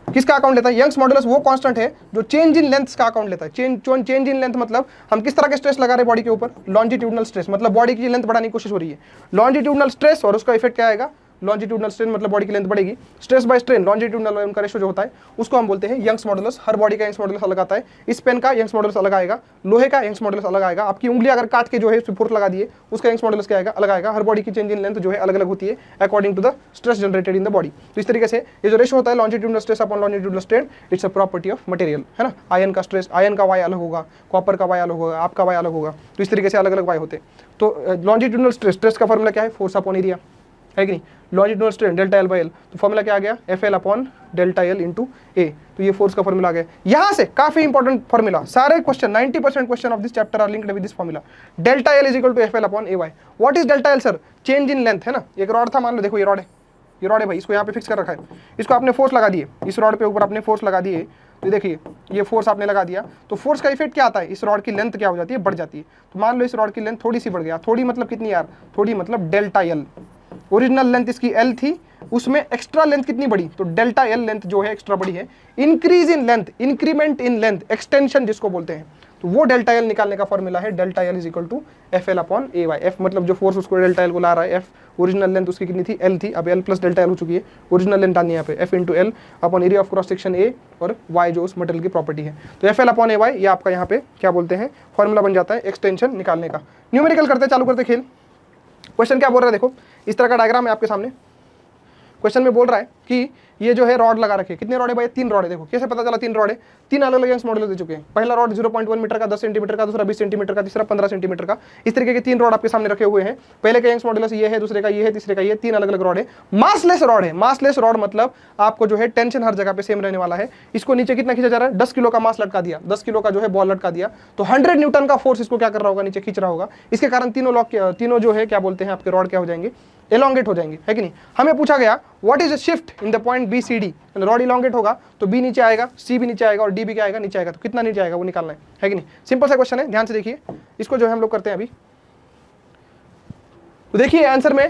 किसका अकाउंट लेता है, यंग्स मॉडुलस वो कांस्टेंट है जो चेंज इन लेंथ का अकाउंट लेता है। चेंज इन लेंथ मतलब हम किस तरह के स्ट्रेस लगा रहे हैं बॉडी के ऊपर, लॉन्जिट्यूडनल स्ट्रेस, मतलब बॉडी की लेंथ बढ़ाने की कोशिश हो रही है, लॉन्जिट्यूडनल स्ट्रेस, और उसका इफेक्ट क्या आएगा, लॉन्जिट्यूडनल स्ट्रेन मतलब बॉडी की लेंथ बढ़ेगी। स्ट्रेस बाय स्ट्रेन, लॉन्जिट्यूडनल उनका रेशो जो होता है उसको हम बोलते हैं यंग्स मॉडुलस। हर बॉडी का यंग्स मॉडुलस अलग आता है। इस पेन का यंग्स मॉडुलस अलग आएगा, लोहे का यंग्स मॉडुलस अलग आएगा, आपकी उंगली अगर काट के जो है फोर्स लगा दिए उसका यंग्स मॉडुलस क्या आएगा, अलग आएगा। हर बॉडी की चेंज इन लेंथ जो है अलग अलग होती है according to the stress generated in the body. तो इस तरीके से ये जो रेशो होता है longitudinal stress upon longitudinal strain, it's a property of material, है ना। आयन का स्ट्रेस, आयन का वाई अलग होगा, कॉपर का वाई अलग होगा, आपका वाई अलग होगा। तो इस तरीके से अलग अलग वाई होते हैं। तो लॉन्जिट्यूडनल स्ट्रेस, स्ट्रेस का फॉर्मूला क्या है, फोर्स अपॉन एरिया, है कि नहीं। Longitudinal strain delta L by L, तो फॉर्मूला क्या आ गया, F L upon delta L into A. तो ये फोर्स का फॉर्मूला आ गया। यहां से काफी इंपॉर्टेंट फॉर्मूला, सारे question 90% question of this chapter are linked with this formula. Delta L is equal to F L upon A Y. What is delta L sir, change in length, है ना। एक rod था, मान लो, देखो ये rod है, ये रॉड है भाई, इसको यहाँ पे फिक्स कर रखा है, इसको आपने फोर्स लगा दिए, इस रॉड पे ऊपर आपने फोर्स लगा दिए, तो देखिए ये फोर्स आपने लगा दिया, तो फोर्स का इफेक्ट क्या आता है, इस रॉड की लेंथ क्या हो जाती है, बढ़ जाती है। तो मान लो इस रॉड की लेंथ थोड़ी सी बढ़ गया, थोड़ी मतलब कितनी यार, थोड़ी मतलब डेल्टा एल। ओरिजिनल लेंथ इसकी एल थी, उसमें एक्स्ट्रा लेंथ कितनी बड़ी, तो डेल्टा एल लेंथ जो है एक्स्ट्रा बड़ी है। Increase in length, increment in length, extension जिसको बोलते हैं, तो वो डेल्टा एल निकालने का फॉर्मूला है delta L is equal to F L upon A Y. F मतलब जो फोर्स उसको डेल्टा एल को ला रहा है, एफ ओरिजिनल लेंथ उसकी कितनी थी, एल थी, अब एल प्लस डेल्टा एल हो चुकी है, ओरिजिनल लेंथ आनी है यहाँ पे, F into L upon area of cross section A, और वाई जो उस मटेरियल की प्रॉपर्टी है। तो F L upon A Y ये आपका यहाँ पे क्या बोलते हैं, फॉर्मूला बन जाता है एक्सटेंशन निकालने का। न्यूमेरिकल करते चालू करते खेल। क्वेश्चन क्या बोल रहा है, देखो इस तरह का डायग्राम है आपके सामने। क्वेश्चन में बोल रहा है कि ये जो है रॉड लगा रखे, कितने रॉड है भाई, 3 रॉड है। देखो कैसे पता चला 3 रॉड है, 3 अलग अलग यंग्स मॉडुलस दे चुके हैं। पहला रॉड 0.1 मीटर का, 10 सेंटीमीटर का, दूसरा 20 सेंटीमीटर का, तीसरा 15 सेंटीमीटर का। इस तरीके के 3 रॉड आपके सामने रखे हुए हैं। पहले का यंग्स मॉडुलस ये है, दूसरे का ये है, तीसरे का ये, 3 अलग अलग रॉड है। मासलेस रॉड है, मासलेस रॉड मतलब आपको जो है टेंशन हर जगह पे सेम रहने वाला है। इसको नीचे कितना खींचा जा रहा है, 10 किलो का मास लटका दिया, 10 किलो का जो है बॉल लटका दिया, तो 100 न्यूटन का फोर्स इसको क्या कर रहा होगा, नीचे खींच रहा होगा। इसके कारण तीनों जो है क्या बोलते हैं आपके रॉड क्या हो जाएंगे, एलोंगेट हो जाएंगे, है कि नहीं। हमें पूछा गया what is a shift in the point B C D, rod elongate होगा तो बी नीचे आएगा, सी भी नीचे आएगा, और डी भी क्या आएगा, नीचे आएगा। तो कितना नीचे आएगा वो निकालना है कि नहीं। सिंपल सा क्वेश्चन है, ध्यान से देखिए। इसको जो है हम लोग करते हैं अभी। तो देखिए आंसर में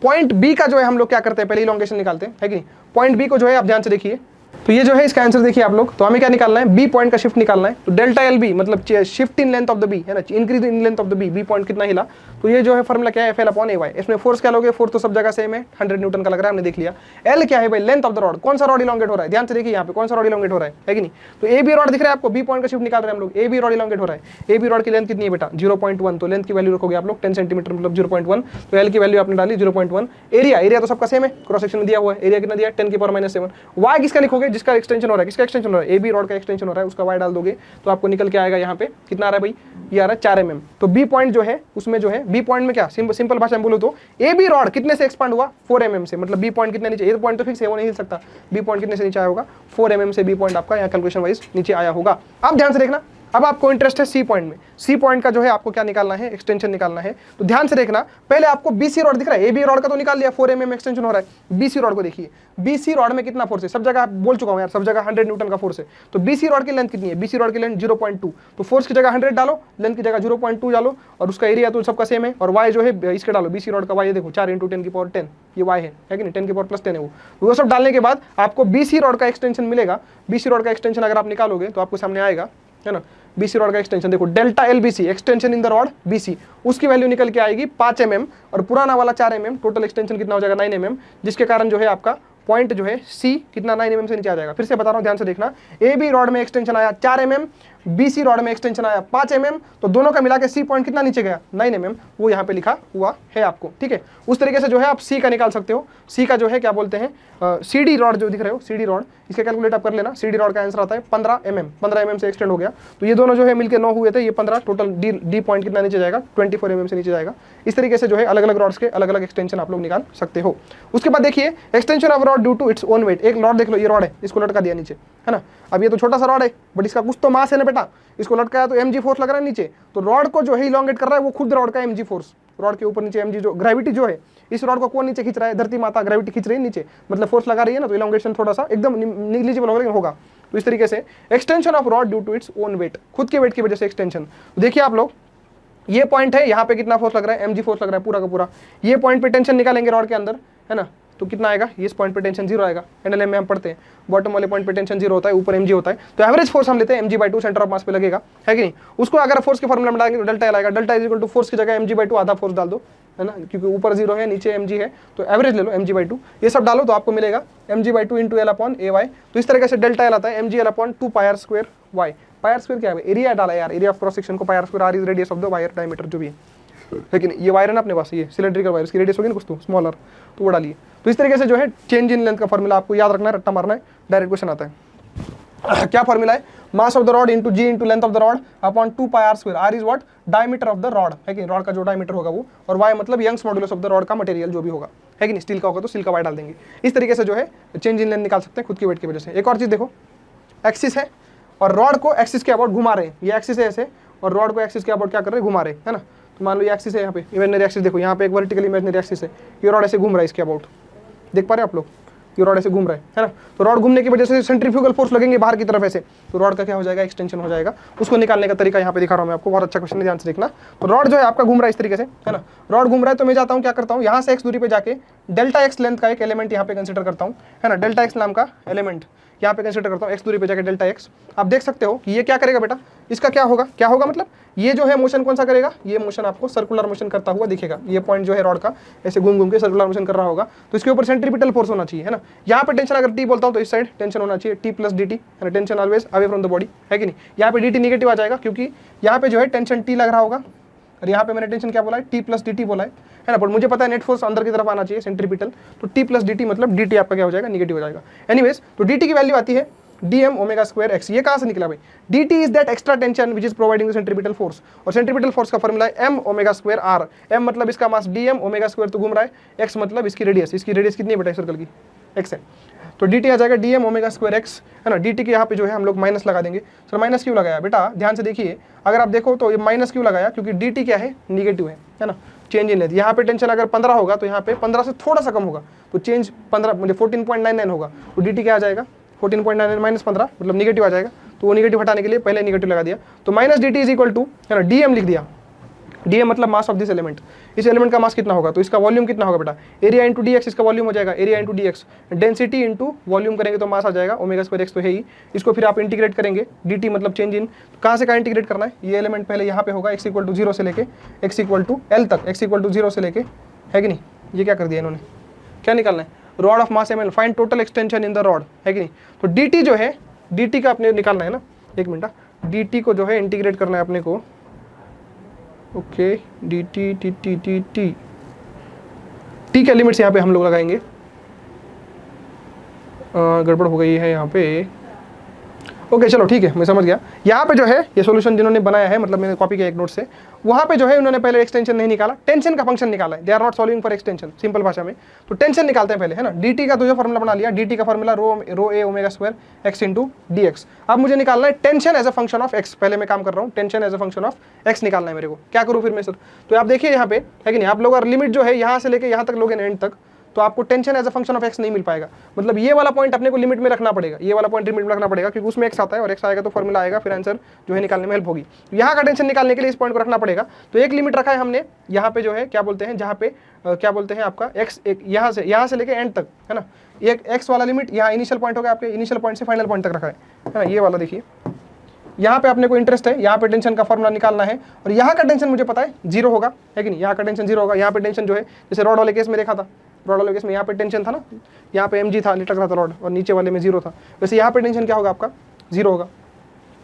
पॉइंट बी का जो है हम लोग क्या करते हैं, पहले इलोंगेशन निकालते हैं, है कि नहीं। पॉइंट बी को जो है आप ध्यान से देखिए, तो ये जो है इसका आंसर देखिए आप लोग। तो हमें क्या निकालना है, बी पॉइंट का शिफ्ट निकालना है। तो डेल्टा एल बी मतलब shift in length of the B, है ना, increase in length of the B, B point कितना हिला। तो ये जो है फॉर्मूला क्या है, F L upon A Y. इसमें फोर्स क्या लोगे, फोर्स तो सब जगह सेम है, 100 न्यूटन का लग रहा है, हमने देख लिया। एल क्या है भाई, लेंथ ऑफ द रॉड, कौन सा रॉड इलोंगेट हो रहा है, ध्यान से देखिए यहाँ पे कौन सा रॉड इलोंगेट हो रहा है कि नहीं। तो ए बी रॉड दिख रहा है आपको, बी पॉइंट का शिफ्ट निकाल रहे हैं हम लोग, ए बी रॉड इलोंगेट हो रहा है। ए बी रॉड की लेंथ कितनी है बेटा, 0.1, तो लेंथ की वैल्यू रखोगे आप लोग 10 सेंटीमीटर मतलब 0.1। तो एल की वैल्यू आपने डाली 0.1। एरिया तो सबका सेम है, क्रॉस सेक्शन में दिया हुआ है, एरिया कितना दिया, 10⁻⁻⁷। वाई किसका लिखोगे, जिसका एक्सटेंशन हो रहा है, किसका एक्सटेंशन हो रहा है, ए बी रॉड का एक्सटेंशन हो रहा है, उसका वाई डाल दोगे तो आपको निकल के आएगा यहाँ पे कितना आ रहा है भाई, ये आ रहा है 4 mm। तो बी पॉइंट जो है उसमें जो है, बी पॉइंट में क्या सिंपल भाषा में बोलो तो ए बी रॉड कितने से एक्सपांड हुआ, 4 mm से। मतलब बी पॉइंट कितने नीचे, ए पॉइंट तो फिक्स है वो नहीं हिल सकता, बी पॉइंट कितने से नीचे आया होगा, 4 mm से बी पॉइंट आपका यहाँ कैलकुलेशन वाइज नीचे आया होगा। अब ध्यान से देखना, अब आपको इंटरेस्ट है सी पॉइंट में। सी पॉइंट का जो है आपको क्या निकालना है, एक्सटेंशन निकालना है। तो ध्यान से देखना, पहले आपको बीसी रॉड दिख रहा है, ए बी रॉड का तो निकाल लिया, 4 mm एक्सटेंशन हो रहा है। बीसी रॉड को देखिए, बीसी रॉड में कितना फोर्स है, सब जगह बोल चुका हूं यार, सब जगह 100 न्यूटन का फोर्स है। तो बीसी रॉड की लेंथ कितनी है, बीसी रॉड की लेंथ 0.2। तो फोर्स की जगह 100 डालो, लेंथ की जगह 0.2 डालो, और उसका एरिया तो सबका सेम है। और वाई जो है इसके डालो, बीसी रॉड का वाई देखो 4 × 10⁻10 ये वाई है कि नहीं, 10⁻+10 है वो सब डालने के बाद आपको बीसी रॉड का एक्सटेंशन मिलेगा। बीसी रॉड का एक्सटेंशन अगर आप निकालोगे तो आपको सामने आएगा, है ना। बीसी रॉड का एक्सटेंशन देखो, delta L B C, extension in the rod BC, उसकी वैल्यू निकल के आएगी 5 mm, और पुराना वाला 4 mm, टोटल एक्सटेंशन कितना हो जाएगा 9 mm, जिसके कारण जो है आपका पॉइंट जो है सी कितना 9 mm से नीचे आ जाएगा। फिर से बता रहा हूं, ध्यान से देखना, ए बी रॉड में एक्सटेंशन आया 4 mm, BC रॉड में एक्सटेंशन आया 5 mm, तो दोनों का मिला के C पॉइंट कितना नीचे गया 9 mm, वो यहाँ पे लिखा हुआ है आपको, ठीक है। उस तरीके से जो है आप C का निकाल सकते हो। C का जो है क्या बोलते हैं CD रॉड जो दिख रहे हो, CD रॉड, इसका कैलकुलेट आप कर लेना। CD रॉड का आंसर आता है 15 mm से एक्सटेंड हो गया, तो ये दोनों जो है मिलकर 9 हुए थे, ये 15, टोटल D पॉइंट कितना नीचे जाएगा 24 mm से नीचे जाएगा। इस तरीके से जो है अलग अलग रॉड्स के अलग अलग एक्सटेंशन आप लोग निकाल सकते हो। उसके बाद देखिए extension of rod due to its own weight. एक रॉड देख लो, ये रॉड है, इसको लटका दिया नीचे, है ना। अब ये तो छोटा सा रॉड है, बट इसका कुछ तो मास है ना बेटा, इसको लटकाया तो mg फोर्स लग रहा है नीचे, तो रॉड को जो है इलोंगेट कर रहा है वो खुद रॉड का mg फोर्स, रॉड के ऊपर नीचे mg जो ग्रेविटी जो है, इस रॉड को कौन नीचे खींच रहा है, धरती माता ग्रेविटी खींच रही है नीचे, मतलब फोर्स लगा रही है ना, तो इलोंगेशन थोड़ा सा एकदम निग्लिजिबल होगा लेकिन होगा। तो इस तरीके से extension of rod due to its own weight, खुद के वेट की वजह से एक्सटेंशन। देखिए आप लोग, ये पॉइंट है, यहाँ पे कितना फोर्स लग रहा है, mg फोर्स लग रहा है पूरा का पूरा। ये पॉइंट पे टेंशन निकालेंगे रॉड के अंदर, है ना, तो कितना आएगा, इस पॉइंट पे टेंशन 0 आएगा। एनएलएम में हम पढ़ते हैं बॉटम वाले पॉइंट पे टेंशन 0 होता है, ऊपर mg होता है, तो एवरेज फोर्स हम लेते हैं mg/2 सेंटर ऑफ मास पे लगेगा, है कि नहीं। उसको अगर फोर्स के फॉर्मूला में डालेंगे तो डेल्टा एल आएगा। Delta is equal to force की जगह mg/2 आधा फोर्स डाल दो, है ना, क्योंकि ऊपर 0 है नीचे mg है, तो एवरेज ले लो mg/2, ये सब डालो तो आपको मिलेगा mg/2 इंटू l/ay। तो इस तरीके से डेल्टा एल आता है mg/2 πr²y। πr² क्या है, एरिया डाला यार, एरिया ऑफ क्रॉस सेक्शन को πr², r is radius of the wire diameter जो भी है, लेकिन ये वायर है ना अपने पास, ये सिलेंड्रिकल वायर, इसकी रेडियस होगी ना कुछ तो स्मॉलर, तो वो डालिए। तो इस तरीके से जो है चेंज इन लेंथ का फॉर्मूला आपको याद रखना है, रट्टा मारना है, डायरेक्ट क्वेश्चन आता है। क्या फॉर्मूला है, mass of the rod into g into length of the rod upon 2 πr²। r is what, diameter of the rod, है कि रॉड का जो डायमीटर होगा वो, और y मतलब Young's modulus of the rod का मटेरियल जो भी होगा, है कि नहीं। स्टील का होगा तो स्टील का y डाल देंगे। इस तरीके से जो है चेंज इन लेंथ निकाल सकते हैं खुद की वेट की वजह से। एक और चीज देखो, एक्सिस है और रॉड को एक्सिस के अबाउट घुमा रहे हैं, ये एक्सिस है ऐसे, और रॉड को एक्सिस के अबाउट क्या कर रहे हैं, घुमा रहे हैं, है ना। तो मान लो ये एक्सिस है, यहाँ पे इमेजिनरी एक्सिस देखो, यहाँ पे एक वर्टिकल इमेजिनरी एक्सिस है, ये रॉड ऐसे घूम रहा है इसके अबाउट, देख पा रहे हैं आप लोग, ये रॉड ऐसे घूम रहा है ना। तो रॉड घूमने की वजह से सेंट्रीफ्यूगल फोर्स लगेंगे बाहर की तरफ ऐसे, तो रॉड का क्या हो जाएगा, एक्सटेंशन हो जाएगा। उसको निकालने का तरीका यहाँ पे दिखा रहा हूँ मैं आपको, बहुत अच्छा क्वेश्चन है, ध्यान से देखना। तो रॉड जो है आपका घूम रहा है इस तरीके से, है ना, रॉड घूम रहा है, तो मैं जाता हूँ क्या करता हूँ, यहाँ से x दूरी पे जाके डेल्टा x लेंथ का एक एलिमेंट यहाँ पे कंसिडर करता हूँ, है ना, डेल्टा x नाम का एलिमेंट यहाँ पे कंसिडर करता हूँ, x दूरी पे जाके डेल्टा x। आप देख सकते हो कि ये क्या करेगा बेटा, इसका क्या होगा मतलब ये जो है मोशन कौन सा करेगा, ये मोशन आपको सर्कुलर मोशन करता हुआ दिखेगा। ये पॉइंट जो है रॉड का ऐसे घूम घूम के सर्कुलर मोशन कर रहा होगा, तो इसके ऊपर सेंट्रीपिटल फोर्स होना चाहिए, है ना। यहाँ पे टेंशन अगर T बोलता हूँ तो इस साइड टेंशन होना चाहिए T प्लस dt, है ना, tension always away from the body, है कि नहीं। यहाँ पे dt निगेटिव आ जाएगा क्योंकि यहाँ पे जो है टेंशन T लग रहा होगा, और यहाँ पे मैंने टेंशन क्या बोला है, T प्लस dt बोला है ना, बट मुझे पता है नेट फोर्स अंदर की तरफ आना चाहिए सेंट्रीपिटल, तो T प्लस dt मतलब dt आपका क्या हो जाएगा, निगेटिव हो जाएगा। एनीवेज, तो dt की वैल्यू आती है dm ओमेगा स्क्वायर x। ये कहाँ से निकला भाई, dt is that extra tension which is providing the centripetal force, और सेंट्रीपिटल फोर्स का फॉर्मूला है m omega square r। m मतलब इसका मास dm ओमेगा स्क्वायर तो घूम रहा है, x मतलब इसकी रेडियस कितनी है बेटा सर्कल की, x है, तो dt आ जाएगा dm ओमेगा स्क्वायर x, है ना। dt के यहाँ पे जो है हम लोग माइनस लगा देंगे। सर माइनस क्यों लगाया बेटा, ध्यान से देखिए, अगर आप देखो तो ये माइनस क्यों लगाया, क्योंकि dt क्या है, निगेटिव है ना, चेंज इन लेंथ। यहाँ पे टेंशन अगर 15 होगा तो यहाँ पे 15 से थोड़ा सा कम होगा, तो चेंज 15 मतलब 14.99 होगा, तो dt क्या आ जाएगा 14.99 माइनस 15 मतलब निगेटिव आ जाएगा। तो वो निगेटिव हटाने के लिए पहले निगेटिव लगा दिया, तो minus dt is equal to, है ना, dm लिख दिया, dm मतलब मास ऑफ दिस एलिमेंट। इस एलिमेंट का मास कितना होगा, तो इसका वॉल्यूम कितना होगा बेटा, एरिया इंटू dx, इसका वॉल्यूम हो जाएगा area into dx, density into volume करेंगे तो मास आ जाएगा ओमेगा स्क्वायर x तो है ही। इसको फिर आप इंटीग्रेट करेंगे, dt मतलब चेंज इन, कहाँ से कहाँ इंटीग्रेट करना है, ये एलिमेंट पहले यहाँ पे होगा x इक्वल टू 0 से लेके x इक्वल टू l तक, x इक्वल टू 0 से लेके, है कि नहीं। ये क्या कर दिया इन्होंने, क्या निकालना है, rod of mass ml, find total extension in the rod, है कि नहीं। तो dt जो है, dt का अपने निकालना है ना, एक मिनट, dt को जो है इंटीग्रेट करना है अपने को, ओके, dt t के लिमिट्स यहाँ पे हम लोग लगाएंगे, गड़बड़ हो गई है यहाँ पे, ओके चलो ठीक है, मैं समझ गया। यहाँ पे जो है ये सॉल्यूशन जिन्होंने बनाया है, मतलब मैंने कॉपी किया एक नोट से, वहाँ पे जो है उन्होंने पहले एक्सटेंशन नहीं निकाला, टेंशन का फंक्शन निकाला है। They are not solving for extension, simple भाषा में तो टेंशन निकालते हैं पहले, है ना। dt का तो जो फॉर्मूला बना लिया, dt का formula rho A omega square x into dx। अब मुझे निकालना है tension as a function of x, पहले मैं काम कर रहा हूँ, tension as a function of x निकालना है मेरे को। क्या करूँ फिर मैं सर, तो आप देखिए यहाँ पे, है कि नहीं, आप लोग अगर लिमिट जो है यहाँ से लेके यहाँ तक लोगे एंड तक, तो आपको tension as a function of x नहीं मिल पाएगा। मतलब ये वाला पॉइंट अपने को लिमिट में रखना पड़ेगा, ये वाला पॉइंट लिमिट में रखना पड़ेगा, क्योंकि उसमें x आता है और x आएगा तो फॉर्मूला आएगा, फिर आंसर जो है निकालने में हेल्प होगी। यहाँ का टेंशन निकालने के लिए इस पॉइंट को रखना पड़ेगा। तो एक लिमिट रखा है हमने यहाँ पे, जो है क्या बोलते हैं, जहाँ पे क्या बोलते हैं आपका x, एक यहाँ से लेके एंड तक, है ना, एक x वाला लिमिट यहाँ इनिशियल पॉइंट होगा, आपके इनिशियल पॉइंट से फाइनल पॉइंट तक रखा है ना, ये वाला देखिए। यहाँ पे अपने को इंटरेस्ट है, यहाँ पे टेंशन का फॉर्मूला निकालना है, और यहाँ का टेंशन मुझे पता है 0 होगा, है कि नहीं, यहाँ का टेंशन 0 होगा। यहाँ पे टेंशन जो है, जैसे रॉड वाले केस में देखा था, रॉड वाले केस में यहाँ पे टेंशन था ना, यहाँ पे mg था, लटक रहा था रॉड, और नीचे वाले में 0 था, वैसे यहाँ पे टेंशन क्या होगा आपका 0 होगा।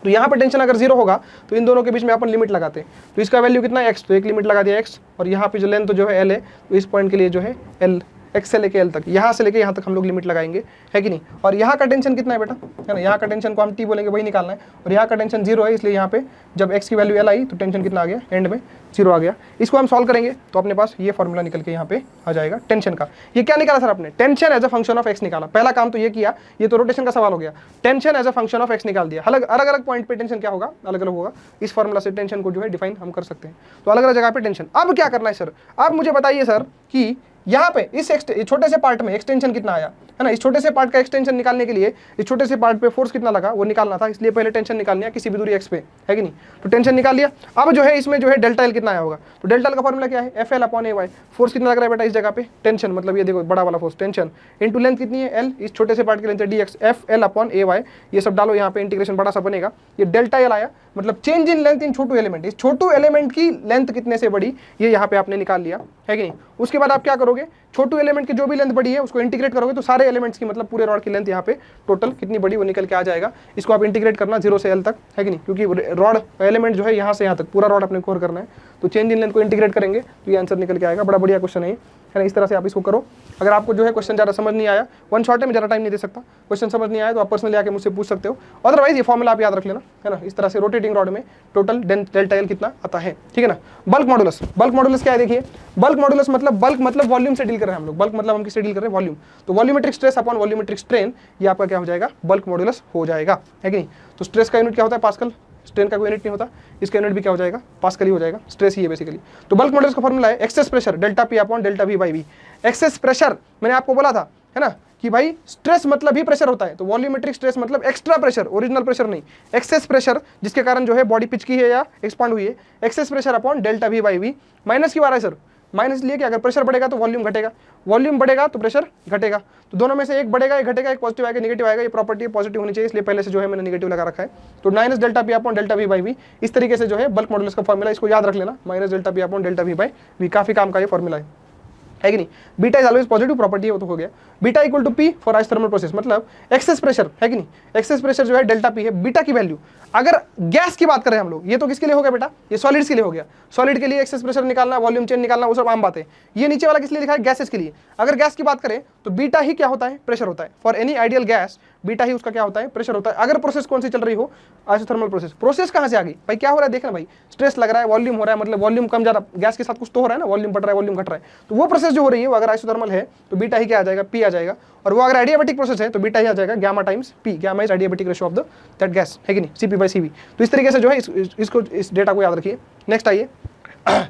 तो यहाँ पे टेंशन अगर 0 होगा तो इन दोनों के बीच में अपन लिमिट लगाते हैं। तो इसका वैल्यू कितना है x, तो एक लिमिट लगा दिया x, और यहाँ पे जो लेंथ जो है l है, तो इस पॉइंट के लिए जो है l, x से लेके l तक, यहाँ से लेके यहाँ तक हम लोग लिमिट लगाएंगे, है कि नहीं। और यहाँ का टेंशन कितना है बेटा, है ना, यहाँ का टेंशन को हम t बोलेंगे, वही निकालना है। और यहाँ का टेंशन 0 है, इसलिए यहाँ पे जब x की वैल्यू l आई तो टेंशन कितना आ गया, एंड में 0 आ गया। इसको हम सॉल्व करेंगे तो अपने पास ये फॉर्मूला निकल के यहाँ पे आ जाएगा टेंशन का। ये क्या निकाला सर आपने, tension as a function of x निकाला। पहला काम तो ये किया, ये तो रोटेशन का सवाल हो गया, tension as a function of x निकाल दिया। अलग अलग पॉइंट पे टेंशन क्या होगा, अलग अलग होगा। इस फॉर्मूला से टेंशन को जो है डिफाइन हम कर सकते हैं। तो अलग अलग जगह पे टेंशन। अब क्या करना है सर, अब मुझे बताइए सर कि यहाँ पे इस छोटे से पार्ट में एक्सटेंशन कितना आया, है ना। इस छोटे से पार्ट का एक्सटेंशन निकालने के लिए इस छोटे से पार्ट पे फोर्स कितना लगा वो निकालना था, इसलिए पहले टेंशन निकालनी है किसी भी दूरी x पे, है कि नहीं। तो टेंशन निकाल लिया। अब जो है इसमें जो है डेल्टा एल कितना आया होगा, तो डेल्टा एल का फॉर्मूला क्या है, F L upon A Y. Force कितना लग रहा है बेटा इस जगह पे, टेंशन, मतलब ये देखो बड़ा वाला फोर्स टेंशन, इंटू लेंथ कितनी है एल, इस छोटे से पार्ट की लेंथ है D X, F L upon A Y. ये सब डालो यहाँ पे, इंटीग्रेशन बड़ा सा बनेगा। ये डेल्टा एल आया, मतलब change in length in Chhotu element. इस छोटू एलिमेंट की लेंथ कितने से बड़ी, ये यहाँ पे आपने निकाल लिया, है कि नहीं। उसके बाद आप क्या करोगे, छोटू एलिमेंट की जो भी लेंथ बड़ी है उसको इंटीग्रेट करोगे तो सारे एलिमेंट्स की, मतलब पूरे रॉड की लेंथ यहाँ पे टोटल कितनी बड़ी वो निकल के आ जाएगा। इसको आप इंटीग्रेट करना 0 से l तक, है कि नहीं, क्योंकि रॉड एलिमेंट जो है यहाँ से यहाँ तक पूरा रॉड अपने कवर करना है। तो चेंज इन लेंथ को इंटीग्रेट करेंगे तो ये आंसर निकल के आएगा। बड़ा बढ़िया क्वेश्चन है ना। इस तरह से आप इसको करो। अगर आपको जो है क्वेश्चन ज़्यादा समझ नहीं आया, वन शॉट है, मैं ज़्यादा टाइम नहीं दे सकता, क्वेश्चन समझ नहीं आया तो आप पर्सनली आके मुझसे पूछ सकते हो। अदरवाइज ये फॉर्मूला आप याद रख लेना, है ना। इस तरह से रोटेटिंग रॉड में टोटल डेल्टा एल कितना आता है, ठीक है ना। बल्क मॉडुलस, बल्क मॉडुलस क्या है देखिए, बल्क मॉडुलस मतलब बल्क मतलब वॉल्यूम से डील कर रहे हैं हम लोग। बल्क मतलब हम किससे डील कर रहे हैं, वॉल्यूम। तो volumetric stress upon volumetric strain, ये आपका क्या हो जाएगा, बल्क मॉडुलस हो जाएगा, है कि नहीं। तो स्ट्रेस का यूनिट क्या होता है, पास्कल, स्ट्रेन का कोई यूनिट नहीं होता, इसका यूनिट भी क्या हो जाएगा, पास्कल ही हो जाएगा। स्ट्रेस ही है बेसिकली। तो बल्क मॉडुलस का फॉर्मूला है excess pressure delta P upon delta V by V. Excess pressure मैंने आपको बोला था, है ना, कि भाई स्ट्रेस मतलब ही प्रेशर होता है। तो वॉल्यूमेट्रिक स्ट्रेस मतलब एक्स्ट्रा प्रेशर, ओरिजिनल प्रेशर नहीं, एक्सेस प्रेशर जिसके कारण जो है बॉडी पिचकी है या एक्सपांड हुई है। Excess pressure upon delta V by V. Minus क्यों आ रहा है सर, माइनस लिए कि अगर प्रेशर बढ़ेगा तो वॉल्यूम घटेगा, वॉल्यूम बढ़ेगा तो प्रेशर घटेगा। तो दोनों में से एक बढ़ेगा एक घटेगा, एक पॉजिटिव आएगा नेगेटिव आएगा। ये प्रॉपर्टी पॉजिटिव होनी चाहिए, इसलिए पहले से जो है मैंने नेगेटिव लगा रखा है। तो minus delta P upon delta V by V, इस तरीके से जो है बल्क मॉडुलस का फॉर्मूला, इसको याद रख लेना, minus delta P upon delta V by V. काफी काम का ये फॉर्मूला है कि नहीं। Beta is always positive, property है वो तो हो गया। Beta equal to P for isothermal process, मतलब एक्सेस प्रेशर, है कि नहीं। एक्सेस प्रेशर जो है डेल्टा पी है, बीटा की वैल्यू। अगर गैस की बात करें हम लोग, ये तो किसके लिए हो गया बेटा, ये सॉलिड्स के लिए हो गया। सॉलिड के लिए एक्सेस प्रेशर निकालना, वॉल्यूम चेंज निकालना, वो सब आम बात है। ये नीचे वाला किस लिए लिखा है, गैसेस के लिए। अगर गैस की बात करें तो बीटा ही क्या होता है, प्रेशर होता है। For any ideal gas beta ही उसका क्या होता है, प्रेशर होता है। अगर प्रोसेस कौन सी चल रही हो, आइसोथर्मल प्रोसेस। प्रोसेस कहां से आ गई भाई, क्या हो रहा है देखना भाई, स्ट्रेस लग रहा है, वॉल्यूम हो रहा है, मतलब वॉल्यूम कम ज्यादा गैस के साथ कुछ तो हो रहा है ना, वॉल्यूम बढ़ रहा है, वॉल्यूम घट रहा है। तो वो प्रोसेस जो हो रही है वो अगर आइसोथर्मल है तो बीटा ही क्या आ जाएगा, पी आ जाएगा। और वो अगर एडियाबैटिक प्रोसेस है तो बीटा ही आ जाएगा gamma times P. Gamma is adiabatic ratio of the that gas, है कि नहीं, सीपी बाई सीवी। तो इस तरीके से जो है इसको इस डेटा को याद रखिए। नेक्स्ट आइए,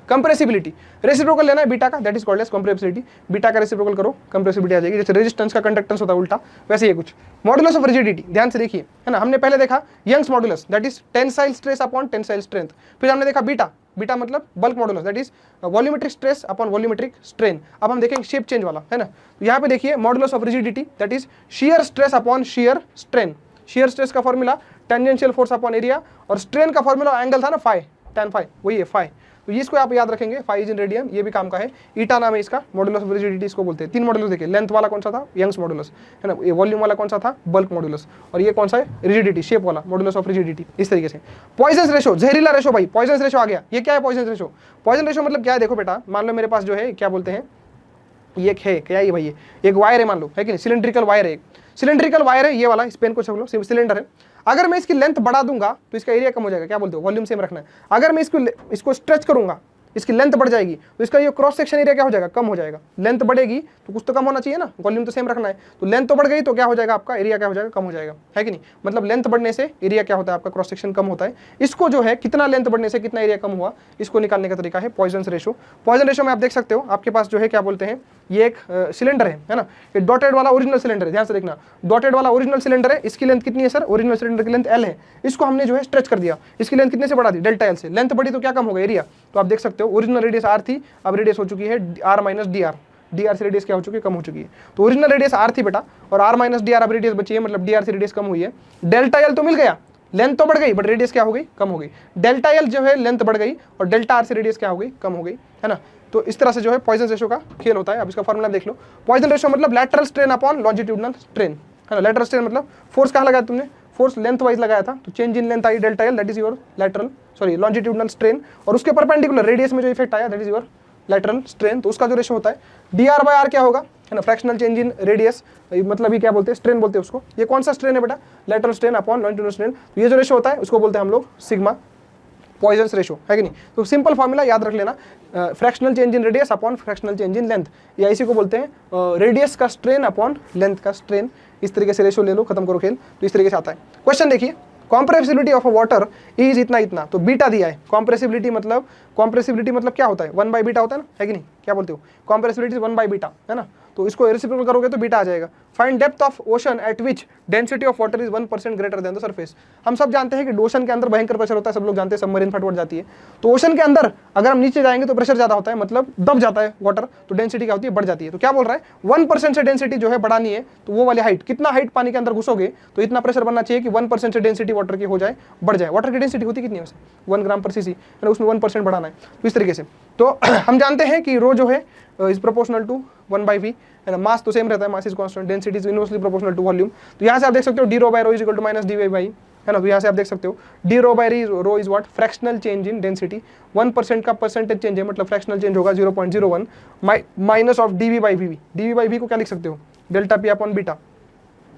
कंप्रेसिबिलिटी, रेसिप्रोकल लेना है बीटा का, that is called as compressibility. Beta का रेसिप्रोकल करो, कंप्रेसिबिलिटी आ जाएगी। जैसे रेजिस्टेंस का कंडक्टेंस होता है उल्टा, वैसे ये कुछ। मॉडुलस ऑफ रिजिडिटी, ध्यान से देखिए, है ना। हमने पहले देखा Young's modulus, that is tensile stress upon tensile strength. फिर हमने देखा बीटा, बीटा मतलब bulk modulus, that is volumetric stress upon volumetric strain. अब हम देखेंगे शेप चेंज वाला, है ना। तो यहाँ पे देखिए modulus of rigidity, that is shear stress upon shear strain. Shear stress का formula tangential force upon area, और स्ट्रेन का फॉर्मूला एंगल था ना फाई, tan फाई, वही है फाई। तो इसको आप याद रखेंगे, फाई इज इन रेडियन, ये भी काम का है। ईटा नाम है इसका, मॉडुलस ऑफ रिजिडिटी इसको बोलते हैं। 3 मॉडुलस देखिए, लेंथ वाला कौन सा था, यंग्स मॉडुलस, है ना। ये वॉल्यूम वाला कौन सा था, बल्क मॉडुलस। और ये कौन सा है, रिजिडिटी, शेप वाला, मॉडुलस ऑफ रिजिडिटी। इस तरीके से पॉइजन रेशो, जहरीला रेशो भाई, पॉइजन रेशो आ गया। ये क्या है पॉइजन रेशो, पॉइजन रेशो मतलब क्या है, देखो बेटा, मान लो मेरे पास जो है क्या बोलते हैं, ये एक है क्या, ये भाई एक वायर है मान लो, है कि नहीं, सिलेंड्रिकल वायर है, एक सिलेंड्रिकल वायर है, ये वाला, इस पेन को सब लो, सिलेंडर है। अगर मैं इसकी लेंथ बढ़ा दूंगा तो इसका एरिया कम हो जाएगा, क्या बोलते हो, वॉल्यूम सेम रखना है। अगर मैं इसको स्ट्रेच करूंगा, इसकी लेंथ बढ़ जाएगी तो इसका ये क्रॉस सेक्शन एरिया क्या हो जाएगा, कम हो जाएगा। लेंथ बढ़ेगी तो कुछ तो कम होना चाहिए ना, वॉल्यूम तो सेम रखना है। तो लेंथ तो बढ़ गई तो क्या हो जाएगा, आपका एरिया क्या हो जाएगा, कम हो जाएगा, है कि नहीं। मतलब लेंथ बढ़ने से एरिया क्या होता है, आपका क्रॉस सेक्शन कम होता है। इसको जो है कितना लेंथ बढ़ने से कितना एरिया कम हुआ, इसको निकालने का तरीका है पॉइजन रेशो। पॉइजन रेशो में आप देख सकते हो, आपके पास जो है क्या बोलते हैं, ये एक सिलेंडर है ना, ये डॉटेड वाला ओरिजिनल सिलेंडर है, ध्यान से देखना, डॉटेड वाला ओरिजिनल सिलेंडर है। इसकी लेंथ कितनी है सर, ओरिजिनल सिलेंडर की लेंथ एल है। इसको हमने जो है स्ट्रेच कर दिया, इसकी लेंथ कितने से बढ़ा दी, डेल्टा एल से। लेंथ बढ़ी तो क्या कम होगा, एरिया। तो आप देख सकते हो ओरिजिनल रेडियस आर थी, अब रेडियस हो चुकी है R minus D R. D R से रेडियस क्या हो चुकी है, कम हो चुकी है। तो ओरिजिनल रेडियस आर थी बेटा, और आर माइनस डी आर अब रेडियस बची है, मतलब डी आर से रेडियस कम हुई है। डेल्टा एल तो मिल गया, लेंथ तो बढ़ गई बट रेडियस क्या हो गई, कम हो गई। डेल्टा एल जो है लेंथ बढ़ गई और डेल्टा आर से रेडियस क्या हो गई, कम हो गई, है ना। तो इस तरह से जो है पॉइजन रेशो का खेल होता है। अब इसका फॉर्मूला देख लो, पॉइजन रेशो मतलब lateral strain upon longitudinal strain, है ना। लैटरल स्ट्रेन मतलब फोर्स कहाँ लगाया तुमने, फोर्स लेंथ वाइज लगाया था, तो change in length I delta L, that is your lateral sorry longitudinal strain, और उसके परपेंडिकुलर रेडियस में जो इफेक्ट आया that is your lateral strain. तो उसका जो रेशो होता है dr/r क्या होगा, है ना, फ्रैक्शनल चेंज इन रेडियस, मतलब ये क्या बोलते हैं, स्ट्रेन बोलते हैं उसको। ये कौन सा स्ट्रेन है बेटा, lateral strain upon longitudinal strain. तो ये जो रेशो होता है उसको बोलते हैं हम लोग सिग्मा पॉइजन्स रेशो, है कि नहीं। तो सिंपल फॉर्मूला याद रख लेना, fractional change in radius upon fractional change in length, या इसी को बोलते हैं रेडियस का स्ट्रेन अपॉन लेंथ का स्ट्रेन। इस तरीके से रेशो ले लो, खत्म करो खेल। तो इस तरीके से आता है क्वेश्चन। देखिए compressibility of a water is इतना इतना, तो बीटा दिया है। कॉम्प्रेसिबिलिटी मतलब क्या होता है, 1/बीटा होता है ना, है कि नहीं, क्या बोलते हो, कॉम्प्रेसिबिलिटी 1/बीटा, है ना। तो इसको रेसिप्रोकल करोगे तो बीटा आ जाएगा। Find depth of ocean eight which density of water is 1% greater than the surface. हम सब जानते हैं कि ओशन के अंदर भयंकर प्रेशर होता है, सब लोग जानते हैं, सबमरीन फटफट जाती है। तो ओशन के अंदर अगर हम नीचे जाएंगे तो प्रेशर ज्यादा होता है, मतलब दब जाता है वाटर, तो डेंसिटी क्या होती है, बढ़ जाती है। तो क्या बोल रहा है, 1% से डेंसिटी जो है बढ़ानी है, तो वो वाली हाइट, कितना हाइट पानी के अंदर घुसोगे तो इतना प्रेशर बनना चाहिए कि 1% से डेंसिटी वाटर की हो जाए, बढ़ जाए। वाटर की डेंसिटी होती कितनी है वैसे, 1 ग्राम पर सीसी, उसमें 1% बढ़ाना है। तो इस तरीके से तो हम जानते हैं कि रो जो है इज प्रोपोर्शनल टू 1/v, है ना। मास तो सेम रहता है, mass is constant, density is inversely proportional to volume. तो यहाँ से आप देख सकते हो d rho by rho is equal to minus dy by, है ना। तो यहाँ से आप देख सकते हो d rho by rho is what, fractional change in density. 1% का परसेंटेज चेंज है, मतलब फ्रैक्शनल चेंज होगा 0.01 minus of dv by vv। dv by v को क्या लिख सकते हो, डेल्टा p अपॉन बीटा,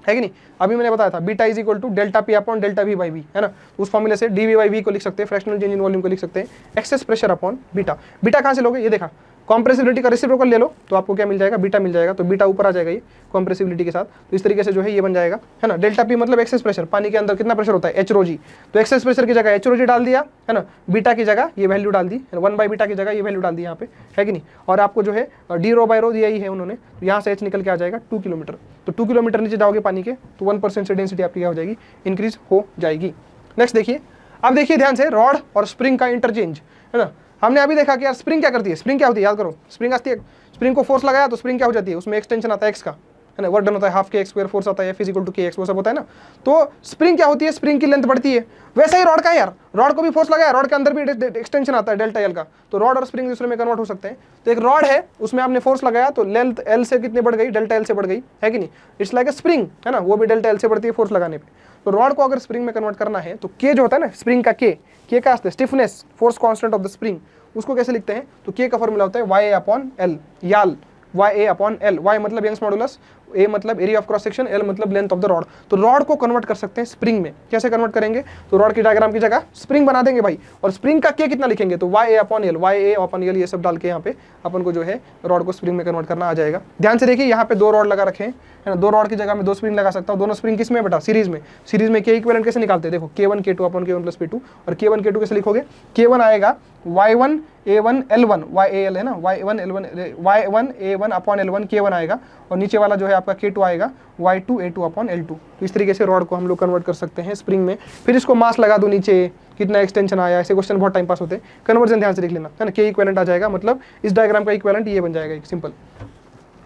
है कि नहीं। अभी मैंने बताया था beta is equal to delta P upon delta V by V, है ना। उस फॉर्मूले से डी वी बाई वी को लिख सकते हैं, फ्रैक्शनल चेंज इन वॉल्यूम को लिख सकते हैं access pressure upon beta. Beta कहाँ से लोगे, ये देखा, कॉम्प्रेसिबिलिटी का रेसिप्रोकल ले लो तो आपको क्या मिल जाएगा, बीटा मिल जाएगा। तो बीटा ऊपर आ जाएगा ये कॉम्प्रेसिबिलिटी के साथ। तो इस तरीके से जो है ये बन जाएगा, है ना। डेल्टा पी मतलब एक्सेस प्रेशर, पानी के अंदर कितना प्रेशर होता है, एच रो जी। तो एक्सेस प्रेशर की जगह एच रो जी डाल दिया, है ना। बीटा की जगह ये वैल्यू डाल दी, 1/बीटा की जगह ये वैल्यू डाल दी यहाँ पे, है कि नहीं। और आपको जो है डी रो बाई रो दिया ही है उन्होंने, तो यहाँ से एच निकल के आ जाएगा 2 किलोमीटर। तो 2 किलोमीटर नीचे जाओगे पानी के तो 1% से डेंसिटी आपकी क्या हो जाएगी, इंक्रीज हो जाएगी। नेक्स्ट देखिए, अब देखिए ध्यान से, रॉड और स्प्रिंग का इंटरचेंज, है ना। हमने अभी देखा कि यार स्प्रिंग क्या करती है, स्प्रिंग क्या होती है, याद करो, स्प्रिंग आती है, स्प्रिंग को फोर्स लगाया तो स्प्रिंग क्या हो जाती है, उसमें एक्सटेंशन आता है एक्स का, है ना। वर्क डन होता है हाफ के एक्स स्क्वायर, फोर्स आता है फिजिकल टू के एक्स, वो सब होता है ना। तो स्प्रिंग क्या होती है, स्प्रिंग की लेंथ बढ़ती है। वैसे ही रॉड का, यार रॉड को भी फोर्स लगाया, रॉड के अंदर भी एक्सटेंशन आता है डेल्टा एल का। तो रॉड और स्प्रिंग दूसरे में कन्वर्ट हो सकते हैं। तो एक रॉड है, उसमें आपने फोर्स लगाया तो लेंथ एल से कितनी बढ़ गई, डेल्टा एल से बढ़ गई, है कि नहीं। इट्स लाइक ए स्प्रिंग, है ना, वो भी डेल्टा एल से बढ़ती है फोर्स लगाने पर। तो रॉड को अगर स्प्रिंग में कन्वर्ट करना है तो के जो होता है ना, स्प्रिंग का के का stiffness, force constant of the spring, उसको कैसे लिखते हैं, तो के का फॉर्मूला होता है YA अपॉन एल, याल YA अपॉन एल। Y मतलब यंग्स मॉडुलस, A मतलब area of cross section, L मतलब लेंथ ऑफ द रॉड। तो रॉड को कन्वर्ट कर सकते हैं स्प्रिंग में, कैसे कन्वर्ट करेंगे, तो रॉड की डायग्राम की जगह स्प्रिंग बना देंगे भाई, और स्प्रिंग का के कितना लिखेंगे, तो YA upon L, YA upon L, ये सब डाल के यहाँ पे अपन को जो है रॉड को स्प्रिंग में कन्वर्ट करना आ जाएगा। ध्यान से देखिए, यहाँ पे 2 रॉड लगा रखे हैं, है ना। 2 रॉड की जगह में 2 स्प्रिंग लगा सकता हूँ। दोनों स्प्रिंग किस में बेटा, सीरीज में। सीरीज में के इक्विवेलेंट कैसे निकालते हैं, देखो K1 K2 upon K1 plus P2, और K1 K2 कैसे लिखोगे, K1 आएगा Y1 A1 L1, YAL है ना, Y1 A1 upon L1 K1 आएगा, और नीचे वाला जो है आपका K2 आएगा Y2 A2 अपॉन L2। तो इस तरीके से रॉड को हम लोग कन्वर्ट कर सकते हैं स्प्रिंग में। फिर इसको मास लगा दो नीचे, कितना एक्सटेंशन आया, ऐसे क्वेश्चन बहुत टाइम पास होते हैं। कन्वर्जन ध्यान से लिख लेना, है ना। के इक्विवेलेंट आ जाएगा, मतलब इस डायग्राम का इक्विवेलेंट ये बन जाएगा, एक सिंपल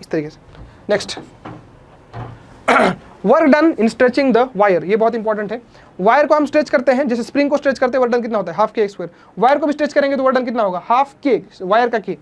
इस तरीके से। Next, work done in stretching the wire, ये बहुत इंपॉर्टेंट है। वायर को हम स्ट्रेच करते हैं, जैसे स्प्रिंग को स्ट्रेच करते हैं, वर्क डन कितना होता है, हाफ के एक्स स्क्वायर। वायर को भी स्ट्रेच करेंगे तो वर्क डन कितना होगा, हाफ के, वायर का के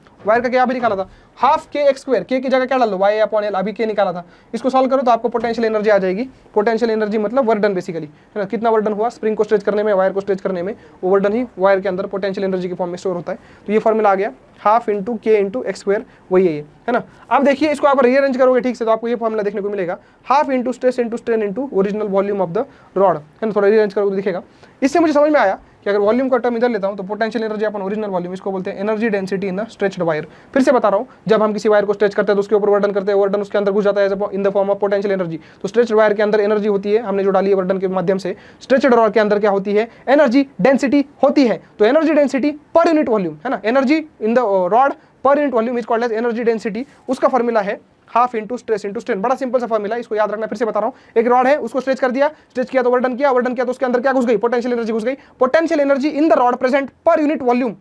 यहाँ पे निकाला था हाफ के एक्स स्क्वायर, के की जगह क्या डाल दो, YA अपॉन एल, अभी के निकाला था। इसको सॉल्व करो तो आपको पोटेंशियल एनर्जी आ जाएगी। पोटेंशियल एनर्जी मतलब वर्क डन बेसिकली, है ना। कितना वर्क डन हुआ स्प्रिंग को स्ट्रेच करने में, वायर को स्ट्रेच करने में, वो वर्क डन ही वायर के अंदर पोटेंशियल एनर्जी के फॉर्म में स्टोर होता है। तो ये फॉर्मूला आ गया, हाफ इंटू के इंटू एक्स स्क्वायर, वही है ना। अब देखिए इसको आप रीअरेंज करोगे ठीक से तो आपको ये फॉर्मूला देखने को मिलेगा, half into stress into strain into original volume of the rod, है ना। थोड़ा रीअरेंज करोगे दिखेगा। इससे मुझे समझ में आया कि अगर वॉल्यूम का टर्म इधर लेता हूं तो पोटेंशियल एनर्जी अपन ओरिजिनल वॉल्यूम, इसको बोलते हैं energy density in the stretched wire. फिर से बता रहा हूं, जब हम किसी वायर को स्ट्रेच करते हैं तो उसके ऊपर वर्डन करते हैं, वर्डन उसके अंदर घुस जाता है in the form of potential energy. तो स्ट्रेच्ड वायर के अंदर एनर्जी होती है, हमने जो डाली है वर्डन के माध्यम से। स्ट्रेच्ड रॉड के अंदर क्या होती है, एनर्जी डेंसिटी होती है। तो energy density per unit volume, है ना, energy in the rod per unit volume is called as energy density. उसका फॉर्मूला है half into stress into strain. बड़ा सिंपल सा फॉर्मूला, इसको याद रखना। फिर से बता रहा हूं, एक रॉड है, उसको स्ट्रेच कर दिया, स्ट्रेच किया तो वर्डन किया तो उसके अंदर क्या घुस गई, पोटेंशियल एनर्जी घुस गई। Potential energy in the rod present per unit volume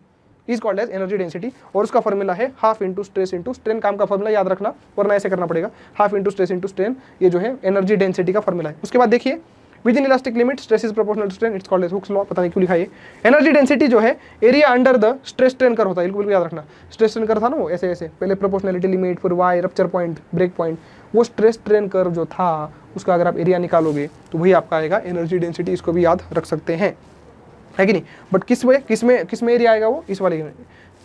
is called as energy density, और उसका फॉर्मूला है half into stress into strain. काम का फॉर्मूला याद रखना, वरना ऐसे करना पड़ेगा, half into stress into strain, ये जो है एनर्जी डेंसिटी का फॉर्मूला है। उसके बाद देखिए within elastic limit stress is proportional to strain, it's called as Hooke's law, पता नहीं क्यों लिखा है। एनर्जी डेंसिटी जो है area under the stress strain curve होता है, बिल्कुल याद रखना। स्ट्रेस स्ट्रेन कर्व था ना वो ऐसे ऐसे, पहले प्रोपोर्शनलिटी लिमिट, फिर Y, rupture point, break point, वो स्ट्रेस स्ट्रेन कर्व जो था उसका अगर आप एरिया निकालोगे तो वही आपका आएगा एनर्जी डेंसिटी, इसको भी याद रख सकते हैं, है कि नहीं। बट किस में एरिया आएगा वो, इस वाले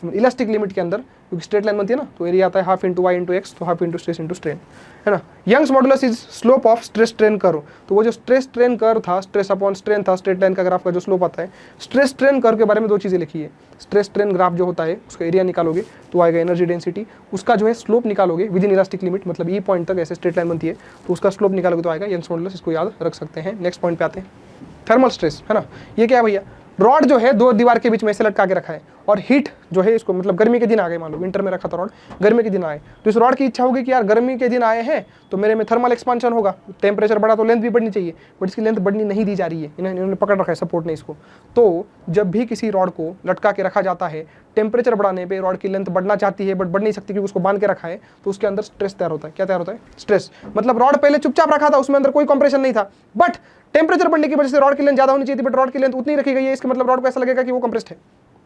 इलास्टिक लिमिट के अंदर, क्योंकि स्ट्रेट लाइन बनती है ना, तो एरिया आता है half into Y into X, तो half into stress into strain, है ना। Young's modulus is slope of stress strain curve, तो वो जो स्ट्रेस स्ट्रेन कर्व था, स्ट्रेस अपॉन स्ट्रेन था, स्ट्रेट लाइन का ग्राफ का जो स्लोप आता है, स्ट्रेस स्ट्रेन कर्व के बारे में दो चीजें लिखी है। स्ट्रेस स्ट्रेन ग्राफ जो होता है उसका एरिया निकालोगे तो आएगा एनर्जी डेंसिटी, उसका जो है स्लोप निकालोगे विद इन इलास्टिक लिमिट, मतलब ई पॉइंट तक ऐसे स्ट्रेट लाइन बनती है, तो उसका स्लोप निकालोगे तो आएगा यंग्स मॉडुलस, इसको याद रख सकते हैं। नेक्स्ट पॉइंट पे आते हैं, थर्मल स्ट्रेस, है ना। ये क्या है भैया, रॉड जो है दो दीवार के बीच में से लटका के रखा है, और हीट जो है इसको, मतलब गर्मी के दिन आ गए, मान लो विंटर में रखा था रॉड, गर्मी के दिन आए, तो इस रॉड की इच्छा होगी कि यार गर्मी के दिन आए हैं तो मेरे में थर्मल एक्सपांशन होगा, टेम्परेचर बढ़ा तो लेंथ भी बढ़नी चाहिए, बट इसकी लेंथ बढ़नी नहीं दी जा रही है, इन्होंने पकड़ रखा है सपोर्ट ने इसको। तो जब भी किसी रॉड को लटका के रखा जाता है, टेम्परेचर बढ़ाने पे रॉड की लेंथ बढ़ना चाहती है बट बढ़ नहीं सकती क्योंकि उसको बांध के रखा है, तो उसके अंदर स्ट्रेस तैयार होता है। क्या तैयार होता है, स्ट्रेस। मतलब रॉड पहले चुपचाप रखा था, उसमें अंदर कोई कंप्रेशन नहीं था, बट टेम्परेचर बढ़ने की वजह से रॉड की लेंथ ज्यादा होनी चाहिए थी, बट रॉड की लेंथ उतनी रखी गई है, इसका मतलब रॉड को ऐसा लगेगा कि वो कंप्रेस्ड है,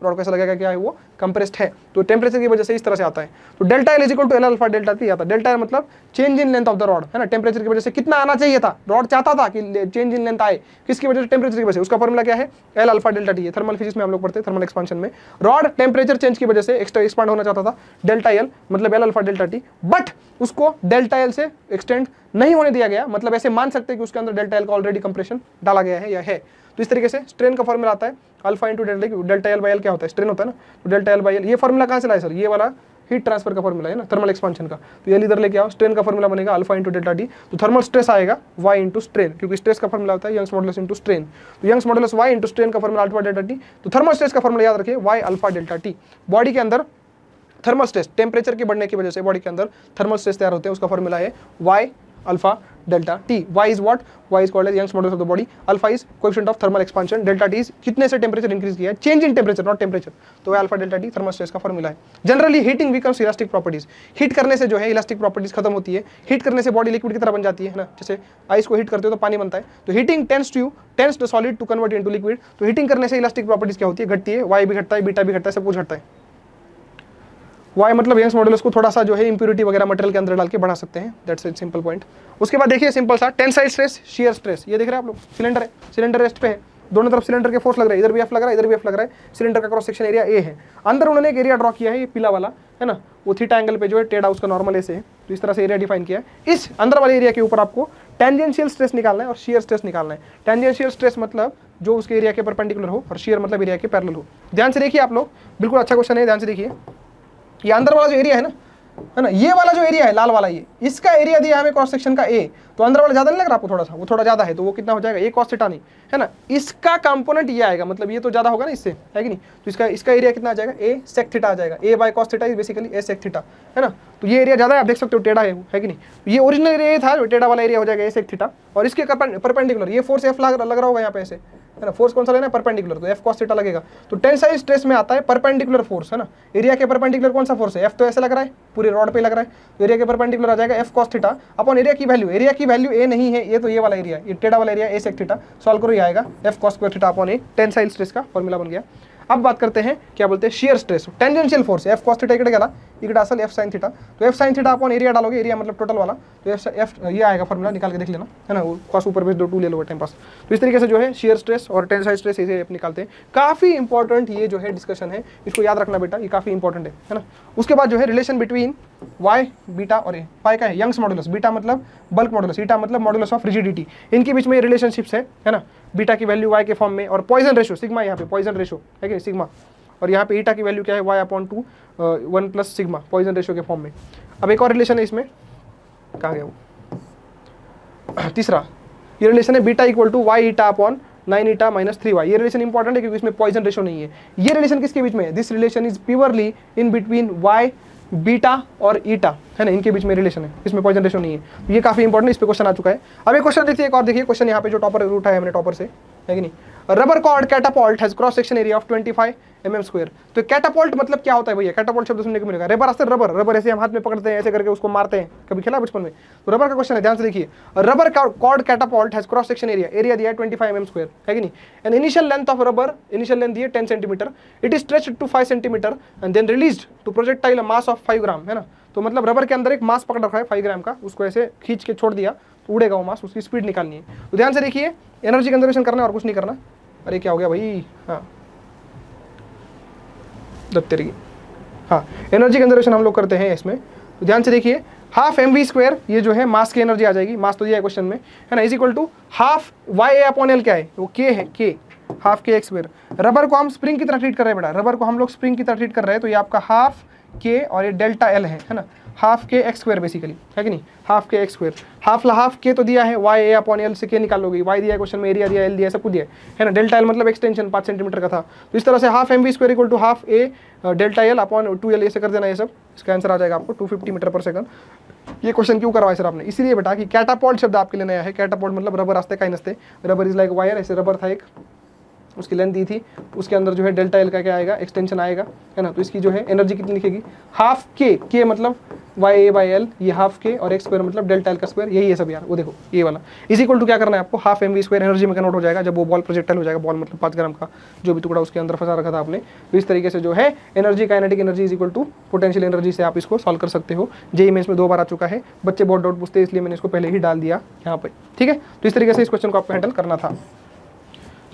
रॉड को ऐसा लगेगा क्या है वो कंप्रेस्ड है, तो टेम्परेचर की वजह से इस तरह से आता है। तो delta L is equal to L alpha delta T आता है। डेल्टा एल मतलब change in length of the rod, है ना, टेम्परेचर की वजह से कितना आना चाहिए था, रॉड चाहता था कि चेंज इन लेंथ आए, किसकी वजह से, टेम्परेचर की वजह से। उसका फॉर्मूला क्या है, एल अल्फा डेल्टा टी है, थर्मल फिजिक्स में हम लोग पढ़ते हैं, थर्मल एक्सपांशन में। रॉड टेम्परेचर चेंज की वजह से एक्स्ट्रा एक्सपांड होना चाहता था, डेल्टा एल मतलब L alpha delta T, but उसको डेल्टा एल से एक्सटेंड नहीं होने दिया गया, मतलब ऐसे मान सकते हैं कि उसके अंदर डेल्टा एल का ऑलरेडी कंप्रेशन डाला गया है या है। तो इस तरीके से स्ट्रेन का फॉर्मूला आता है alpha into delta L by L, क्या होता है, स्ट्रेन होता है ना, तो डेल्टा एल बाई एल। ये फॉर्मूला कहाँ से लाए सर, ये वाला हीट ट्रांसफर का फॉर्मूला है ना, थर्मल एक्सपांशन का, तो ये इधर लेके आओ, स्ट्रेन का फॉर्मूला बनेगा अल्फा इंटू डेल्टा टी, तो थर्मल स्ट्रेस आएगा वाई इंटू स्ट्रेन, क्योंकि स्ट्रेस का फॉर्मूला होता है यंग्स मॉडुलस इंटू स्ट्रेन, तो Young's modulus Y into strain का फॉर्मूला अल्फा डेल्टा टी, तो थर्मल स्ट्रेस का फॉर्मूला याद रखिए Y alpha delta T. Body के अंदर थर्मल स्ट्रेस, टेम्परेचर के बढ़ने की वजह से बॉडी के अंदर थर्मल स्ट्रेस तैयार होते हैं, उसका फॉर्मूला है Y alpha delta T. y is what, y is called as Young's modulus of the body, alpha is coefficient of thermal expansion, delta T is कितने से टेम्परेचर इंक्रीज किया है, change in temperature naught temperature, तो alpha delta T thermal stress का formula है। Generally heating weakens elastic properties, heat करने से जो है इलास्टिक प्रॉपर्टीज खत्म होती है, हीट करने से बॉडी लिक्विड की तरह बन जाती है ना, जैसे आइस को हीट करते हो तो पानी बनता है, तो heating tends the solid to convert into liquid, तो हीटिंग करने से इलास्टिक प्रॉपर्टीज क्या होती है, घटती है, वाई भी घटता है, बीटा भी घटता है, सब कुछ घटता है। वाई मतलब यंग्स मॉडुलस को थोड़ा सा जो है इंप्योरिटी वगैरह मटेरियल के अंदर डाल के बढ़ा सकते हैं, दैट्स इट सिंपल पॉइंट। उसके बाद देखिए सिंपल सा टेंसाइल स्ट्रेस, शियर स्ट्रेस, ये देख रहे हैं आप लोग, सिलेंडर है, सिलेंडर रेस्ट पे है, दोनों तरफ सिलेंडर के फोर्स लग रहा है, इधर भी एफ लग रहा है, इधर भी एफ लग रहा है, सिलेंडर का क्रॉस सेक्शन एरिया ए है, अंदर उन्होंने एक एरिया ड्रॉ किया है, ये पीला वाला है ना, वो थीटा एंगल पे जो है टेढ़ा उसका नॉर्मल ऐसे है, तो इस तरह से एरिया डिफाइन किया है। इस अंदर वाले एरिया के ऊपर आपको टेंजेंशियल स्ट्रेस निकालना है और शियर स्ट्रेस निकालना है। टेंजेंशियल स्ट्रेस मतलब जो उसके एरिया के परपेंडिकुलर हो, और शियर मतलब एरिया के पैरेलल हो। ध्यान से देखिए आप लोग, बिल्कुल अच्छा क्वेश्चन है, ध्यान से देखिए, ये अंदर वाला जो एरिया है ना, ये वाला जो एरिया है लाल वाला, ये इसका एरिया दिया हमें क्रॉस सेक्शन का ए, तो अंदर वाला ज्यादा नहीं लग रहा आपको, थोड़ा सा वो थोड़ा ज्यादा है, तो वो कितना हो जाएगा, ए कॉस थीटा नहीं है ना, इसका कंपोनेंट ये आएगा, मतलब ये तो ज्यादा होगा ना इससे, है कि नहीं, तो इसका एरिया कितना आ जाएगा, ए सेक थीटा आ जाएगा, A by cos theta is basically A sec theta, है ना, तो ये एरिया ज्यादा है, आप देख सकते हो टेढ़ा है कि नहीं, ये ओरिजिनल एरिया था, टेढ़ा वाला एरिया हो जाएगा ए सेक थीटा, और इसके परपेंडिकुलर ये फोर्स एफ लग रहा होगा यहाँ पे ऐसे, है ना, फोर्स कौन सा लेना है, परपेंडिकुलर, तो एफ कॉस थीटा लगेगा। तो टेंसाइल स्ट्रेस में आता है परपेंडिकुलर फोर्स, है ना, एरिया के परपेंडिकुलर कौन सा फोर्स है, एफ तो ऐसे लग रहा है, पूरे रॉड पे लग रहा है, तो एरिया के परपेंडिकुलर आ जाएगा F cos theta upon area की वैल्यू ए नहीं है, ये तो ये वाला एरिया, ये टेढ़ा वाला area A sec theta, solve करो, ये आएगा F cos square theta upon A, tensile stress का फॉर्मूला बन गया। अब बात करते हैं क्या बोलते हैं, shear stress, tangential force, F cos theta इकडे गेला, इकडे असेल एफ साइन थीटा, तो F sine theta upon area डालोगे, एरिया मतलब टोटल वाला, तो एफ ये आएगा फॉर्मूला, निकाल के देख लेना, है ना, कॉस ऊपर बेस 2 ले लो टाइम पास। तो इस तरीके से जो है शियर स्ट्रेस और टेंसाइल स्ट्रेस इसे निकालते हैं। काफी इंपॉर्टेंट ये जो है डिस्कशन है, इसको याद रखना बेटा, ये काफी इंपॉर्टेंट है ना। उसके बाद जो है रिलेशन बिटवीन वाई बीटा और ए, पाई का है यंग्स मॉडुलस, बीटा मतलब बल्क मॉडुलस, ईटा मतलब मॉडुलस ऑफ रिजिडिटी, इनके बीच में रिलेशनशिप्स है ना, बीटा की वैल्यू वाई के फॉर्म में, और पॉइजन रेशो सिग्मा, यहाँ पे पॉइजन रेशो है कि सिग्मा, और यहाँ पे ईटा की वैल्यू क्या है, Y upon 2 1 plus sigma, Poisson ratio के फॉर्म में। अब एक और रिलेशन है इसमें, कहाँ गया वो, तीसरा ये रिलेशन है beta equal to Y eta upon 9 eta minus 3 Y, ये रिलेशन इंपॉर्टेंट है क्योंकि इसमें पॉइजन रेशो नहीं है। ये रिलेशन किसके बीच में है, this relation is purely in between Y beta और ईटा, है ना, इनके बीच में रिलेशन है, इसमें पॉइजन रेशो नहीं है, ये काफी इंपॉर्टेंट, इस पे क्वेश्चन आ चुका है। अब एक क्वेश्चन देखिए, एक और देखिए क्वेश्चन यहाँ पे जो टॉपर उठाया हमने टॉपर से, है कि नहीं। Rubber cord catapult has cross section area of 25 mm square. तो कैटापोल्ट मतलब क्या होता है भैया, कैटापोल्ट शब्द सुनने को मिलेगा। रबर से रबर, रबर ऐसे हम हाथ में पकड़ते हैं, ऐसे करके उसको मारते हैं, कभी खेला बचपन में, तो रबर का क्वेश्चन है, ध्यान से देखिए। Rubber cord catapult has cross section area, area दिया है 25 mm स्क्वायर, है कि नहीं। And initial length of rubber, initial length दी है 10 centimetre, it is stretched to 5 centimetre and then released to projectile mass of 5 gram, है ना। तो मतलब रबर के अंदर एक मास पकड़ रखा है 5 ग्राम का, उसको ऐसे खींच के छोड़ दिया तो उड़ेगा वो मास, उसकी स्पीड निकालनी है। तो ध्यान से देखिए, एनर्जी कंजर्वेशन करना और कुछ नहीं करना। अरे क्या हो गया भाई, हाँ दत्तेरी, हाँ एनर्जी कंजर्वेशन हम लोग करते हैं इसमें। तो ध्यान से देखिए, हाफ mv स्क्वायर, ये जो है मास की एनर्जी आ जाएगी, मास तो दिया है क्वेश्चन में, है ना, is equal to half YA/L, क्या है वो, k है, k, half k square. Rubber को हम स्प्रिंग की तरह ट्रीट कर रहे हैं बेटा, रबर को हम लोग स्प्रिंग की तरह ट्रीट कर रहे हैं, तो ये आपका हाफ k और ये डेल्टा L है ना, half k x square basically, है कि नहीं, half k x square. Half k तो दिया है YA/L से k निकाल लोगे, y दिया है क्वेश्चन में, एरिया दिया, L दिया, सब कुछ दिया है ना। डेल्टा L मतलब एक्सटेंशन 5 सेंटीमीटर का था, तो इस तरह से half mv square equal to half a delta L upon 2L ऐसे कर देना, ये सब इसका आंसर आ जाएगा आपको 250 मीटर पर सेकंड। ये क्वेश्चन क्यों करवाया सर आपने, इसीलिए बेटा कि कैटापोल्ट शब्द आपके लिए नया है। कैटापोल्ट मतलब रबर रास्ते का ही नस्ते, रबर इज लाइक वायर, ऐसे रबर था एक, उसकी लेंथ दी थी, उसके अंदर जो है डेल्टा एल का क्या आएगा, एक्सटेंशन आएगा, है ना। तो इसकी जो है एनर्जी कितनी लिखेगी, हाफ के मतलब YA/L, ये हाफ के, और x स्क्वायर मतलब डेल्टा एल का स्क्वायर, यही है सब यार। वो देखो ये वाला इज इक्वल टू क्या करना है आपको, हाफ mv स्क्वायर एनर्जी में कन्वर्ट हो जाएगा जब वो बॉल प्रोजेक्टाइल हो जाएगा। बॉल मतलब 5 ग्राम का जो भी टुकड़ा उसके अंदर फंसा रखा था आपने। तो इस तरीके से जो है energy, kinetic energy is equal to potential energy से आप इसको सॉल्व कर सकते हो। जेईई मेंस में 2 बार आ चुका है, बच्चे बहुत डाउट पूछते हैं, इसलिए मैंने इसको पहले ही डाल दिया यहाँ पे, ठीक है। तो इस तरीके से इस क्वेश्चन को आपको हैंडल करना था।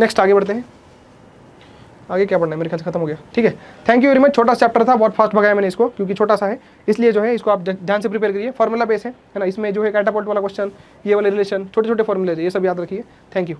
नेक्स्ट आगे बढ़ते हैं, आगे क्या पढ़ना है, मेरे ख्याल से खत्म हो गया, ठीक है। Thank you very much. छोटा चैप्टर था, बहुत फास्ट भगाया मैंने इसको, क्योंकि छोटा सा है, इसलिए जो है इसको आप ध्यान से प्रिपेयर करिए। फॉर्मूला बेस है ना, इसमें जो है कैटापोल्ट वाला क्वेश्चन, ये वाले रिलेशन, छोटे छोटे फॉर्मूले ये सब याद रखिए। Thank you.